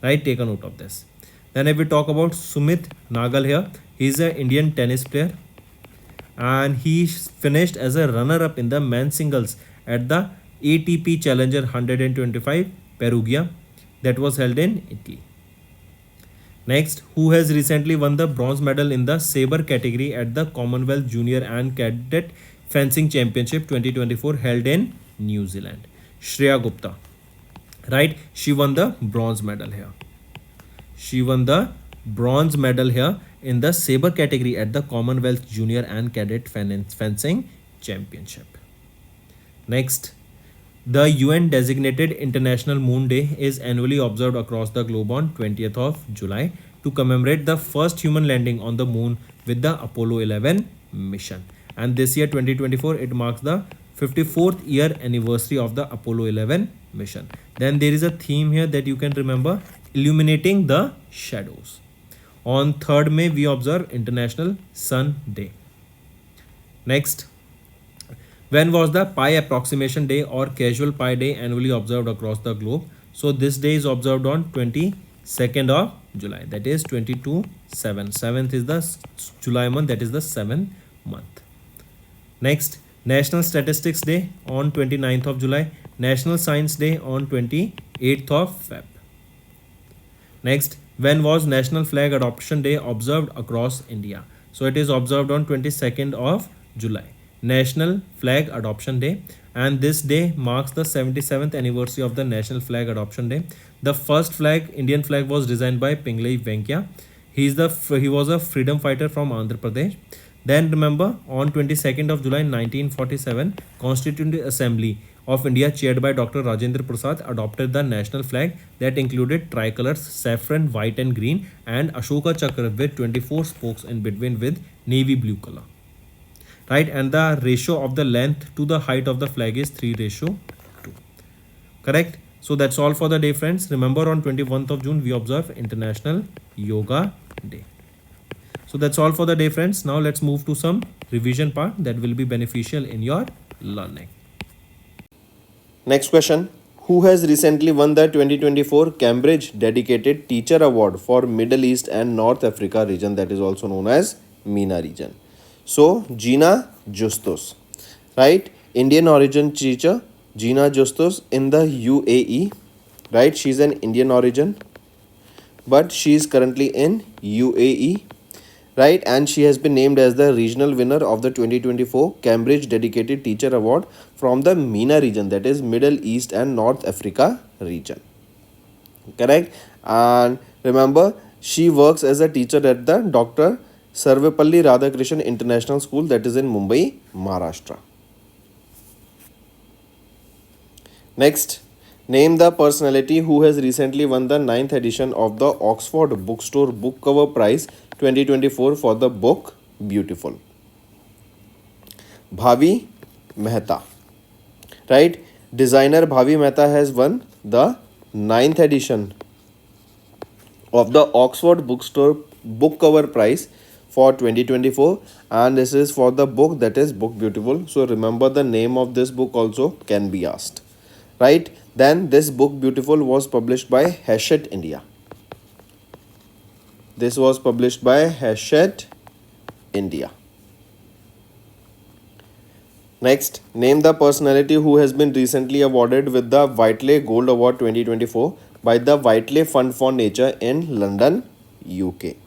Right? Take a note of this. Then if we talk about Sumit Nagal here, he is an Indian tennis player. And he finished as a runner-up in the men's singles at the ATP Challenger 125 Perugia that was held in Italy. Next, who has recently won the bronze medal in the sabre category at the Commonwealth Junior and Cadet Fencing Championship 2024 held in New Zealand? Shreya Gupta. Right? She won the bronze medal here. She won the bronze medal here in the sabre category at the Commonwealth Junior and Cadet Fencing Championship. Next, the UN designated International Moon Day is annually observed across the globe on 20th of July to commemorate the first human landing on the moon with the Apollo 11 mission. And this year 2024, it marks the 54th year anniversary of the Apollo 11 mission. Then there is a theme here that you can remember: illuminating the shadows. On 3rd May, we observe International Sun Day. Next, when was the Pi Approximation Day or Casual Pi Day annually observed across the globe? So this day is observed on 22nd of July. That is 22/7. 7th is the July month. That is the 7th month. Next, National Statistics Day on 29th of July. National Science Day on 28th of Feb. Next, when was National Flag Adoption Day observed across India? So it is observed on 22nd of July. National Flag Adoption Day, and this day marks the 77th anniversary of the National Flag Adoption Day. The first flag, Indian flag, was designed by Pinglai Venkaiah. He was a freedom fighter from Andhra Pradesh. Then remember, on 22nd of July 1947, Constituent Assembly of India, chaired by Dr. Rajendra Prasad, adopted the national flag that included tricolors saffron, white, and green, and Ashoka Chakra with 24 spokes in between with navy blue color. Right, and the ratio of the length to the height of the flag is 3:2. Correct. So that's all for the day, friends. Remember, on 21st of June we observe International Yoga Day. So that's all for the day, friends. Now let's move to some revision part that will be beneficial in your learning. Next question. Who has recently won the 2024 Cambridge Dedicated Teacher Award for Middle East and North Africa region, that is also known as MENA region? So, Gina Justus, right? Indian origin teacher, Gina Justus in the UAE, right? She's an Indian origin, but she is currently in UAE, right? And she has been named as the regional winner of the 2024 Cambridge Dedicated Teacher Award from the MENA region, that is Middle East and North Africa region. Correct? And remember, she works as a teacher at the Dr. Sarvepalli Radhakrishnan International School, that is in Mumbai, Maharashtra. Next, name the personality who has recently won the 9th edition of the Oxford Bookstore Book Cover Prize 2024 for the book Beautiful. Bhavi Mehta, right? Designer Bhavi Mehta has won the 9th edition of the Oxford Bookstore Book Cover Prize for 2024, and this is for the book that is Book Beautiful. So remember, the name of this book also can be asked, right? Then this book Beautiful was published by Hachette India. This was published by Hachette India. Next, name the personality who has been recently awarded with the Whiteley Gold Award 2024 by the Whiteley Fund for Nature in London, UK.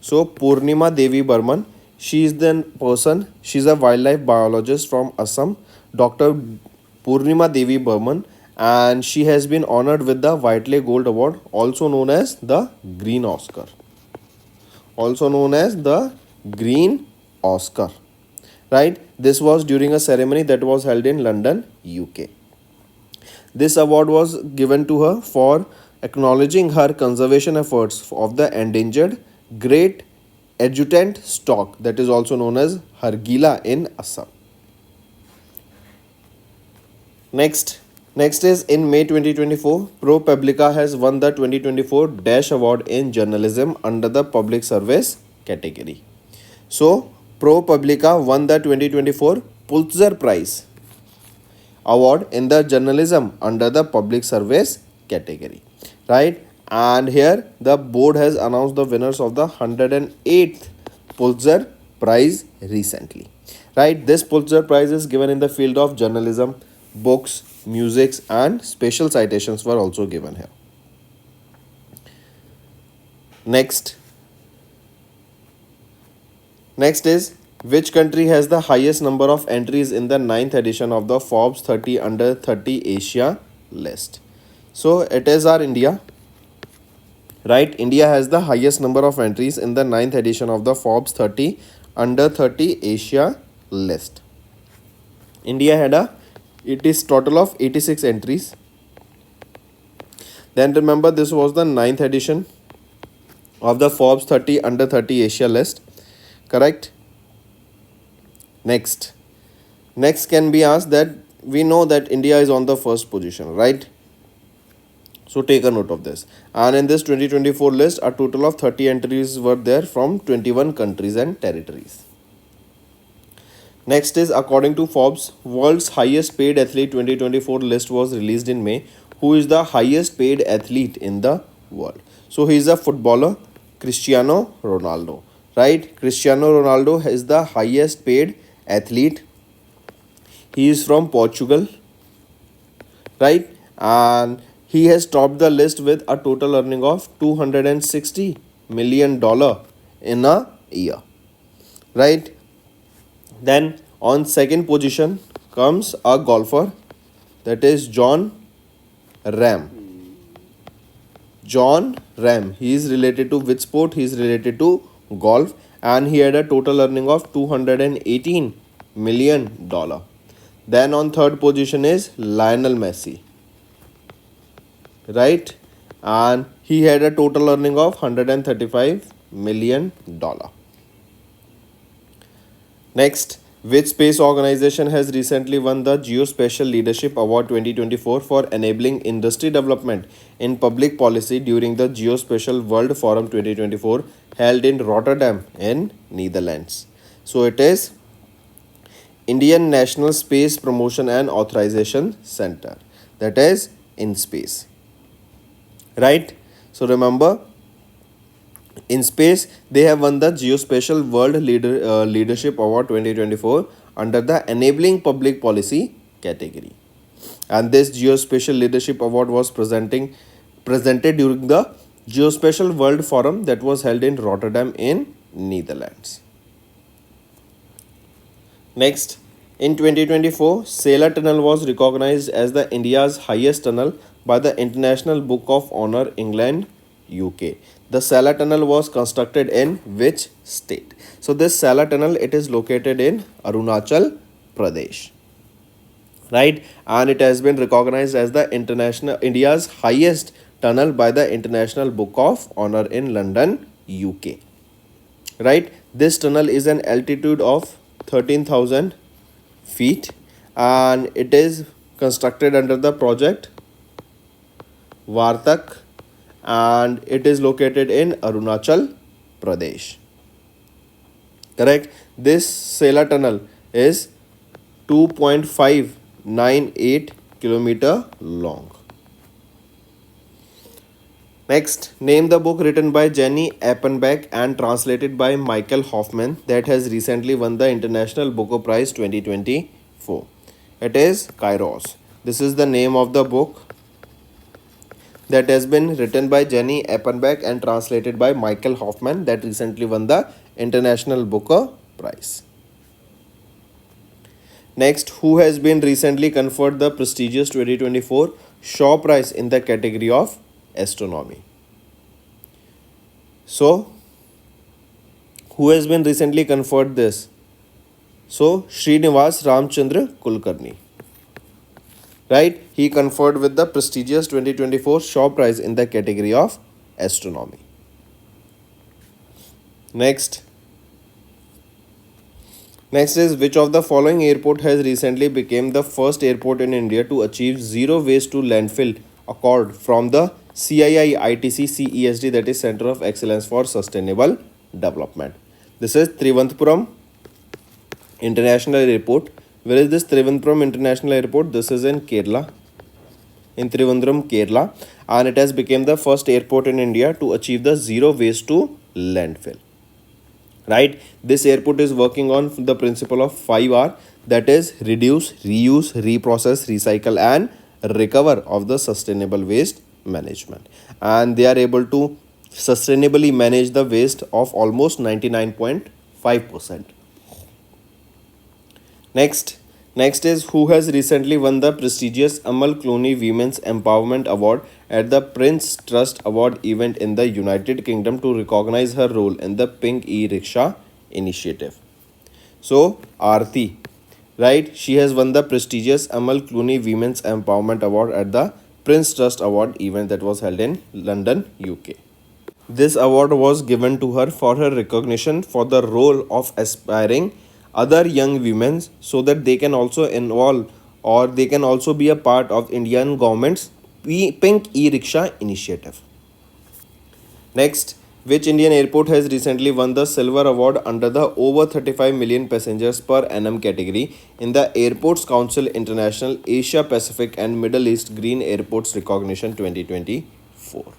So, Purnima Devi Burman, she is the person, she is a wildlife biologist from Assam, Dr. Purnima Devi Burman, and she has been honored with the Whiteley Gold Award, also known as the Green Oscar. Also known as the Green Oscar. Right? This was during a ceremony that was held in London, UK. This award was given to her for acknowledging her conservation efforts of the endangered great adjutant stork, that is also known as Hargila in Assam. Next is, in May 2024, ProPublica has won the 2024 Dash Award in Journalism under the Public Service category. So, ProPublica won the 2024 Pulitzer Prize Award in the Journalism under the Public Service category, right? And here the board has announced the winners of the 108th Pulitzer Prize recently, right? This Pulitzer Prize is given in the field of journalism, books, music, and special citations were also given here. Next is, which country has the highest number of entries in the 9th edition of the Forbes 30 Under 30 Asia list? So it is our India, right? India has the highest number of entries in the 9th edition of the Forbes 30 Under 30 Asia list. India had it is total of 86 entries. Then remember, this was the 9th edition of the Forbes 30 Under 30 Asia list. Correct? Next can be asked that we know that India is on the first position, right? So take a note of this. And in this 2024 list, a total of 30 entries were there from 21 countries and territories. Next is, according to Forbes, world's highest paid athlete 2024 list was released in May. Who is the highest paid athlete in the world? So he is a footballer, Cristiano Ronaldo, right? Cristiano Ronaldo is the highest paid athlete. He is from Portugal, right? And he has topped the list with a total earning of $260 million in a year, right? Then on second position comes a golfer, that is John Ram. John Ram. He is related to which sport? He is related to golf, and he had a total earning of $218 million. Then on third position is Lionel Messi, right? And he had a total earning of $135 million. Next, which space organization has recently won the Geospatial Leadership Award 2024 for enabling industry development in public policy during the Geospatial World Forum 2024 held in Rotterdam in Netherlands? So it is Indian National Space Promotion and Authorization Center, that is InSpace, right? So remember, in space, they have won the Geospatial World Leadership Award 2024 under the Enabling Public Policy category. And this Geospatial Leadership Award was presented during the Geospatial World Forum that was held in Rotterdam in Netherlands. Next, in 2024, Sailor Tunnel was recognized as the India's highest tunnel by the International Book of Honor, England, UK. The Sailor Tunnel was constructed in which state? So this Sailor Tunnel, it is located in Arunachal Pradesh, right? And it has been recognized as the India's highest tunnel by the International Book of Honor in London, UK, right? This tunnel is an altitude of 13,000 feet and it is constructed under the project Vartak and it is located in Arunachal Pradesh. Correct? This Sailor Tunnel is 2.598 kilometer long. Next, name the book written by Jenny Appenbeck and translated by Michael Hoffman that has recently won the International Booker Prize 2024. It is Kairos. This is the name of the book that has been written by Jenny Appenbeck and translated by Michael Hoffman that recently won the International Booker Prize. Next, who has been recently conferred the prestigious 2024 Shaw Prize in the category of astronomy? So, who has been recently conferred this? So, Srinivas Ramchandra Kulkarni, right? He conferred with the prestigious 2024 Shaw Prize in the category of astronomy. Next is which of the following airport has recently become the first airport in India to achieve zero waste to landfill accord from the CII ITC CESD, that is Center of Excellence for Sustainable Development. This is Trivandrum International Airport. Where is this Trivandrum International Airport? This is in Kerala, in Trivandrum, Kerala, and it has become the first airport in India to achieve the zero waste to landfill. Right? This airport is working on the principle of 5R, that is reduce, reuse, reprocess, recycle and recover of the sustainable waste management. And they are able to sustainably manage the waste of almost 99.5%. Next is who has recently won the prestigious Amal Clooney Women's Empowerment Award at the Prince Trust Award event in the United Kingdom to recognize her role in the Pink E-Rickshaw initiative. So, Aarti, right? She has won the prestigious Amal Clooney Women's Empowerment Award at the Prince Trust Award event that was held in London, UK. This award was given to her for her recognition for the role of aspiring other young women so that they can also involve or they can also be a part of Indian government's Pink E-Rickshaw initiative. Next, which Indian airport has recently won the Silver Award under the over 35 million passengers per annum category in the Airports Council International Asia Pacific and Middle East Green Airports Recognition 2024?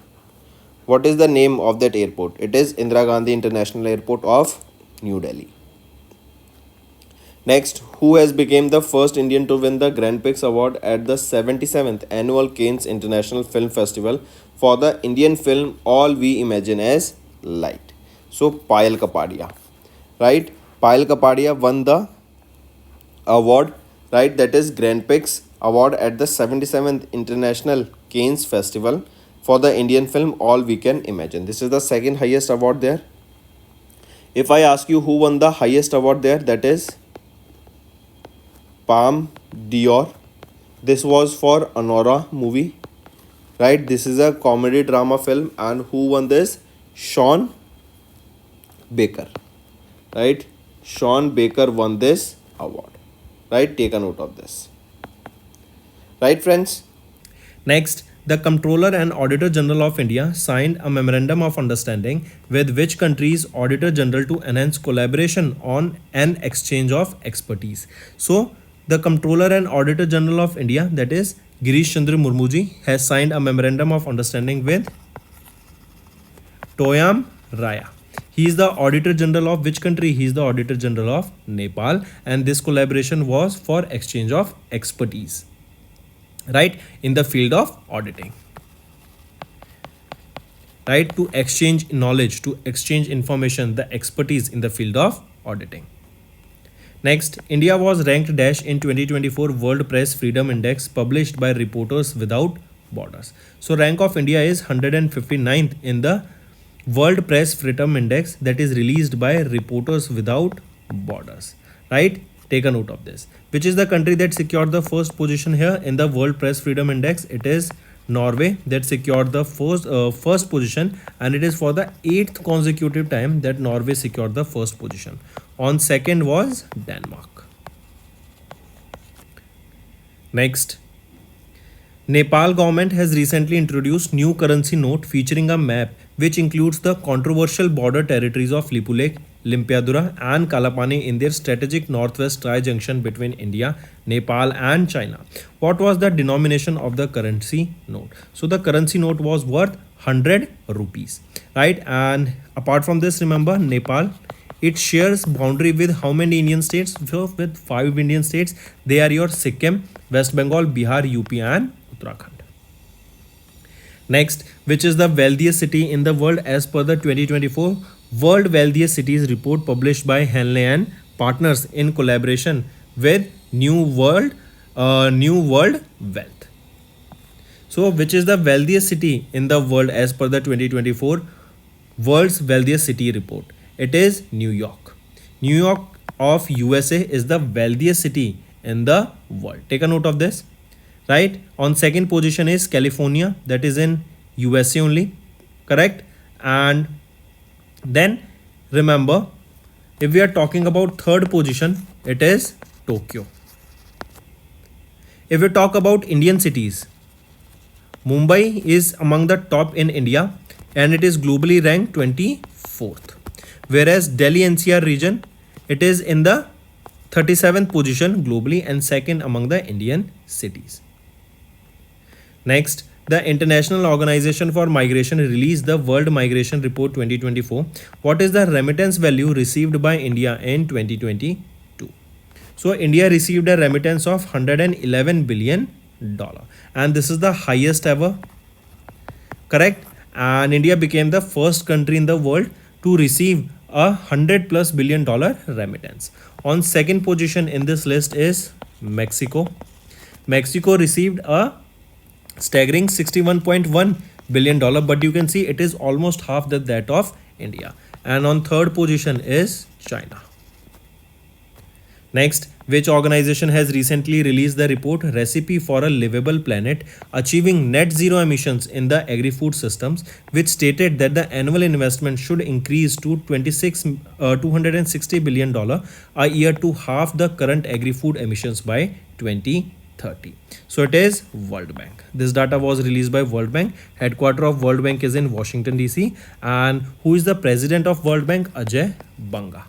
What is the name of that airport? It is Indira Gandhi International Airport of New Delhi. Next, who has become the first Indian to win the Grand Prix Award at the 77th Annual Cannes International Film Festival for the Indian film All We Imagine as Light? So, Payal Kapadia, right? Payal Kapadia won the award, right? That is Grand Prix Award at the 77th International Cannes Festival for the Indian film All We Can Imagine. This is the second highest award there. If I ask you who won the highest award there, that is Palm d'Or. This was for Anora movie, right? This is a comedy drama film, and who won this? Sean Baker, right? Sean Baker won this award, right? Take a note of this, right, friends? Next, the Comptroller and Auditor General of India signed a memorandum of understanding with which country's Auditor General to enhance collaboration on an exchange of expertise. So, the Comptroller and Auditor General of India, that is Girish Chandra Murmuji, has signed a memorandum of understanding with Toyam Raya. He is the Auditor General of which country? He is the Auditor General of Nepal, and this collaboration was for exchange of expertise, right, in the field of auditing, right, to exchange knowledge, to exchange information, the expertise in the field of auditing. Next, India was ranked dash in 2024 World Press Freedom Index published by Reporters Without Borders. So rank of India is 159th in the World Press Freedom Index that is released by Reporters Without Borders, right? Take a note of this. Which is the country that secured the first position here in the World Press Freedom Index? It is Norway that secured the first position, and it is for the 8th consecutive time that Norway secured the first position. On second was Denmark. Next, Nepal government has recently introduced new currency note featuring a map which includes the controversial border territories of Lipulekh, Limpiadura and Kalapani in their strategic northwest tri-junction between India, Nepal and China. What was the denomination of the currency note? So the currency note was worth 100 rupees, right? And apart from this, remember Nepal, it shares boundary with how many Indian states? So with 5 Indian states. They are your Sikkim, West Bengal, Bihar, UP and Uttarakhand. Next, which is the wealthiest city in the world as per the 2024 World Wealthiest Cities report published by Henley and Partners in collaboration with New World Wealth. So, which is the wealthiest city in the world as per the 2024 World's Wealthiest City report? It is New York. New York of USA is the wealthiest city in the world. Take a note of this, right? On second position is California, that is in USA only, correct? And then remember, if we are talking about third position, it is Tokyo. If we talk about Indian cities, Mumbai is among the top in India and it is globally ranked 24th. Whereas Delhi NCR region, it is in the 37th position globally and second among the Indian cities. Next, the International Organization for Migration released the World Migration Report 2024. What is the remittance value received by India in 2022? So India received a remittance of $111 billion, and this is the highest ever, correct? And India became the first country in the world to receive a $100+ billion remittance. On second position in this list is Mexico. Mexico received a staggering $61.1 billion, but you can see it is almost half that of India. And on third position is China. Next, which organization has recently released the report Recipe for a Livable Planet Achieving Net Zero Emissions in the Agri-Food Systems, which stated that the annual investment should increase to $260 billion a year to halve the current agri-food emissions by 2030. So it is World Bank. This data was released by World Bank. Headquarter of World Bank is in Washington DC, and who is the president of World Bank? Ajay Banga.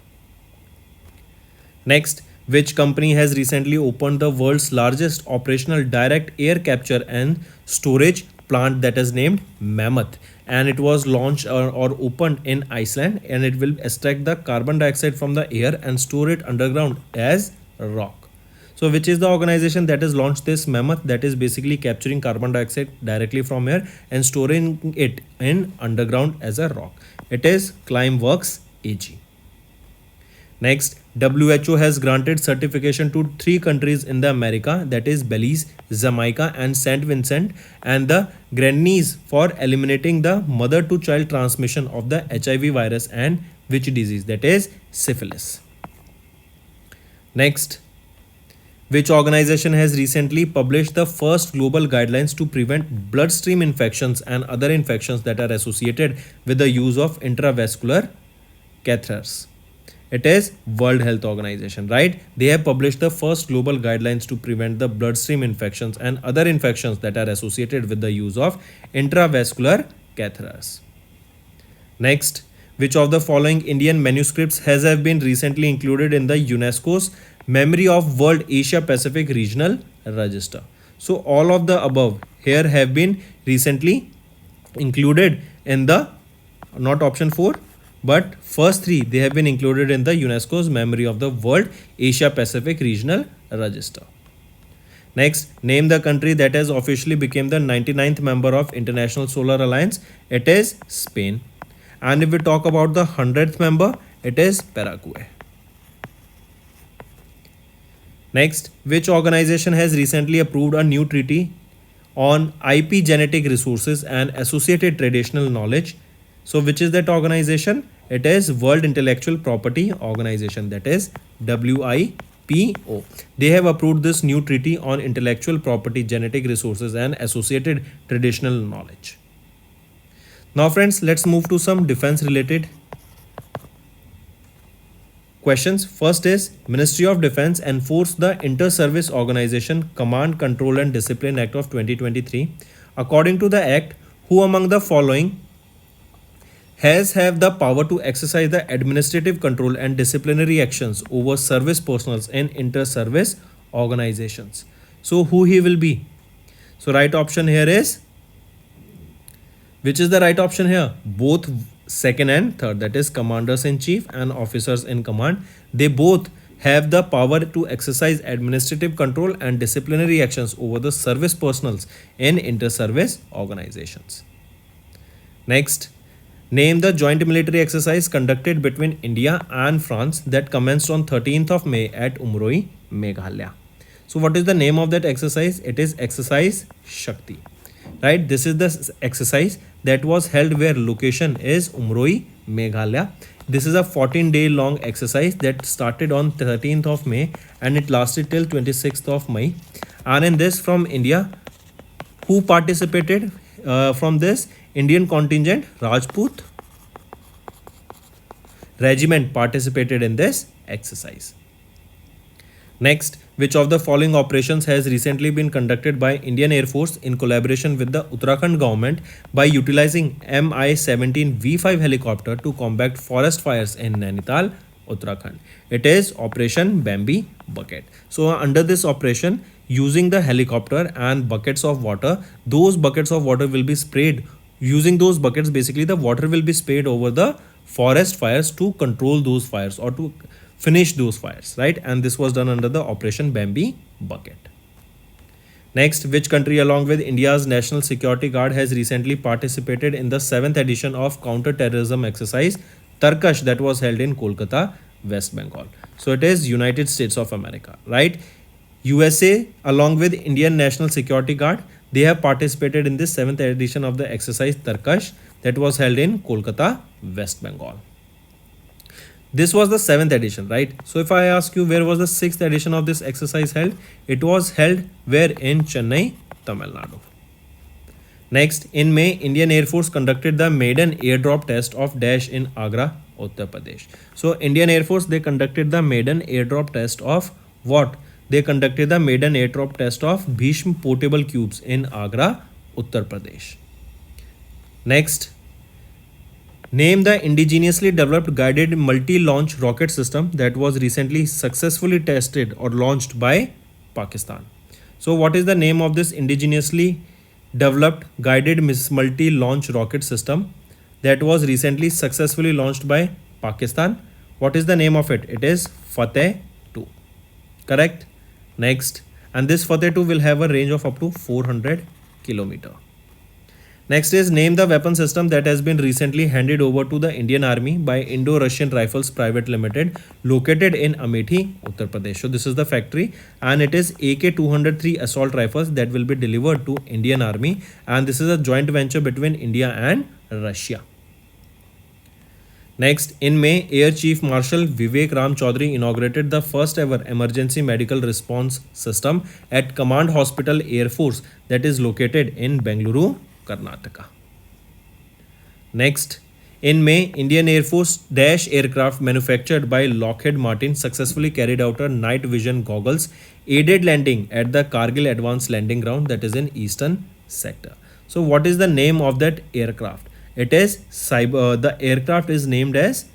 Next, which company has recently opened the world's largest operational direct air capture and storage plant that is named Mammoth, and it was launched or opened in Iceland, and it will extract the carbon dioxide from the air and store it underground as rock. So which is the organization that has launched this Mammoth, that is basically capturing carbon dioxide directly from air and storing it in underground as a rock? It is Climeworks AG. Next, WHO has granted certification to 3 countries in the America, that is Belize, Jamaica and St. Vincent and the Grenadines, for eliminating the mother-to-child transmission of the HIV virus and which disease, that is syphilis. Next, Which organization has recently published the first global guidelines to prevent bloodstream infections and other infections that are associated with the use of intravascular catheters? It is World Health Organization, right? They have published the first global guidelines to prevent the bloodstream infections and other infections that are associated with the use of intravascular catheters. Next, which of the following Indian manuscripts has have been recently included in the UNESCO's Memory of World Asia Pacific Regional Register? So all of the above here have been recently included in the, not option 4, but first 3, they have been included in the UNESCO's Memory of the World Asia Pacific Regional Register. Next, name the country that has officially become the 99th member of International Solar Alliance. It is Spain. And if we talk about the 100th member, it is Paraguay. Next, which organization has recently approved a new treaty on IP genetic resources and associated traditional knowledge? So which is that organization? It is World Intellectual Property Organization, that is WIPO. They have approved this new treaty on intellectual property, genetic resources and associated traditional knowledge. Now friends, let's move to some defense related questions. First is, Ministry of Defense enforced the Inter-Service Organization Command, Control and Discipline Act of 2023. According to the act, who among the following have the power to exercise the administrative control and disciplinary actions over service personnel in inter-service organizations? So who he will be? So right option here is, which is the right option here? Both second and third, that is commanders in chief and officers in command. They both have the power to exercise administrative control and disciplinary actions over the service personnel in inter-service organizations. Next, name the joint military exercise conducted between India and France that commenced on 13th of May at Umroi, Meghalaya. So what is the name of that exercise? It is Exercise Shakti. Right, this is the exercise that was held where location is Umroi, Meghalaya. This is a 14-day long exercise that started on 13th of May and it lasted till 26th of May. And in this, from India, who participated from this? Indian contingent Rajput regiment participated in this exercise. Next, which of the following operations has recently been conducted by Indian Air Force in collaboration with the Uttarakhand government by utilizing Mi-17 V5 helicopter to combat forest fires in Nainital, Uttarakhand? It is Operation Bambi Bucket. So under this operation, using the helicopter and buckets of water, those buckets of water will be sprayed. Using those buckets, basically the water will be sprayed over the forest fires to control those fires or to finish those fires, right? And this was done under the Operation Bambi Bucket. Next, which country along with India's National Security Guard has recently participated in the 7th edition of counter-terrorism exercise Tarkash that was held in Kolkata, West Bengal? So it is United States of America, right? USA along with Indian National Security Guard, they have participated in this 7th edition of the exercise Tarkash that was held in Kolkata, West Bengal. This was the 7th edition, right? So if I ask you where was the 6th edition of this exercise held, it was held where? In Chennai, Tamil Nadu. Next, in May, Indian Air Force conducted the maiden airdrop test of Dash in Agra, Uttar Pradesh. So Indian Air Force, they conducted the maiden airdrop test of what? They conducted the maiden airdrop test of Bhishma portable cubes in Agra, Uttar Pradesh. Next, name the indigenously developed guided multi-launch rocket system that was recently successfully tested or launched by Pakistan. So what is the name of this indigenously developed guided multi-launch rocket system that was recently successfully launched by Pakistan? What is the name of it? It is Fateh 2. Correct? Next, and this Fateh 2 will have a range of up to 400 km. Next is, name the weapon system that has been recently handed over to the Indian Army by Indo-Russian Rifles Private Limited located in Amethi, Uttar Pradesh. So this is the factory and it is AK-203 assault rifles that will be delivered to Indian Army, and this is a joint venture between India and Russia. Next, in May, Air Chief Marshal Vivek Ram Chaudhary inaugurated the first ever emergency medical response system at Command Hospital Air Force that is located in Bengaluru, Karnataka. Next, in May, Indian Air Force Dash aircraft manufactured by Lockheed Martin successfully carried out a night vision goggles aided landing at the Kargil Advanced Landing Ground that is in Eastern Sector. So, what is the name of that aircraft? It is the aircraft is named as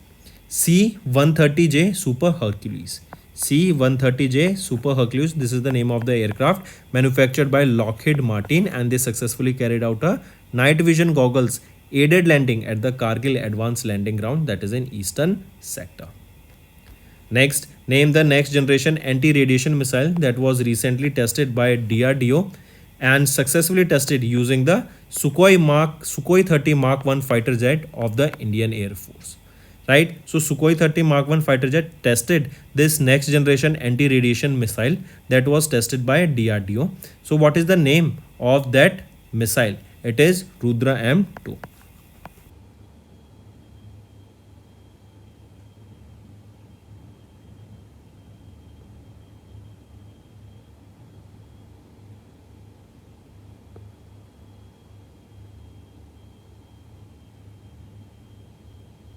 C-130J Super Hercules. C-130J Super Hercules. This is the name of the aircraft manufactured by Lockheed Martin, and they successfully carried out a night vision goggles aided landing at the Kargil Advanced Landing Ground that is in Eastern Sector. Next, name the next generation anti-radiation missile that was recently tested by DRDO and successfully tested using the Sukhoi 30 Mark 1 fighter jet of the Indian Air Force. Right? So Sukhoi 30 Mark 1 fighter jet tested this next generation anti-radiation missile that was tested by DRDO. So what is the name of that missile? It is Rudra M2.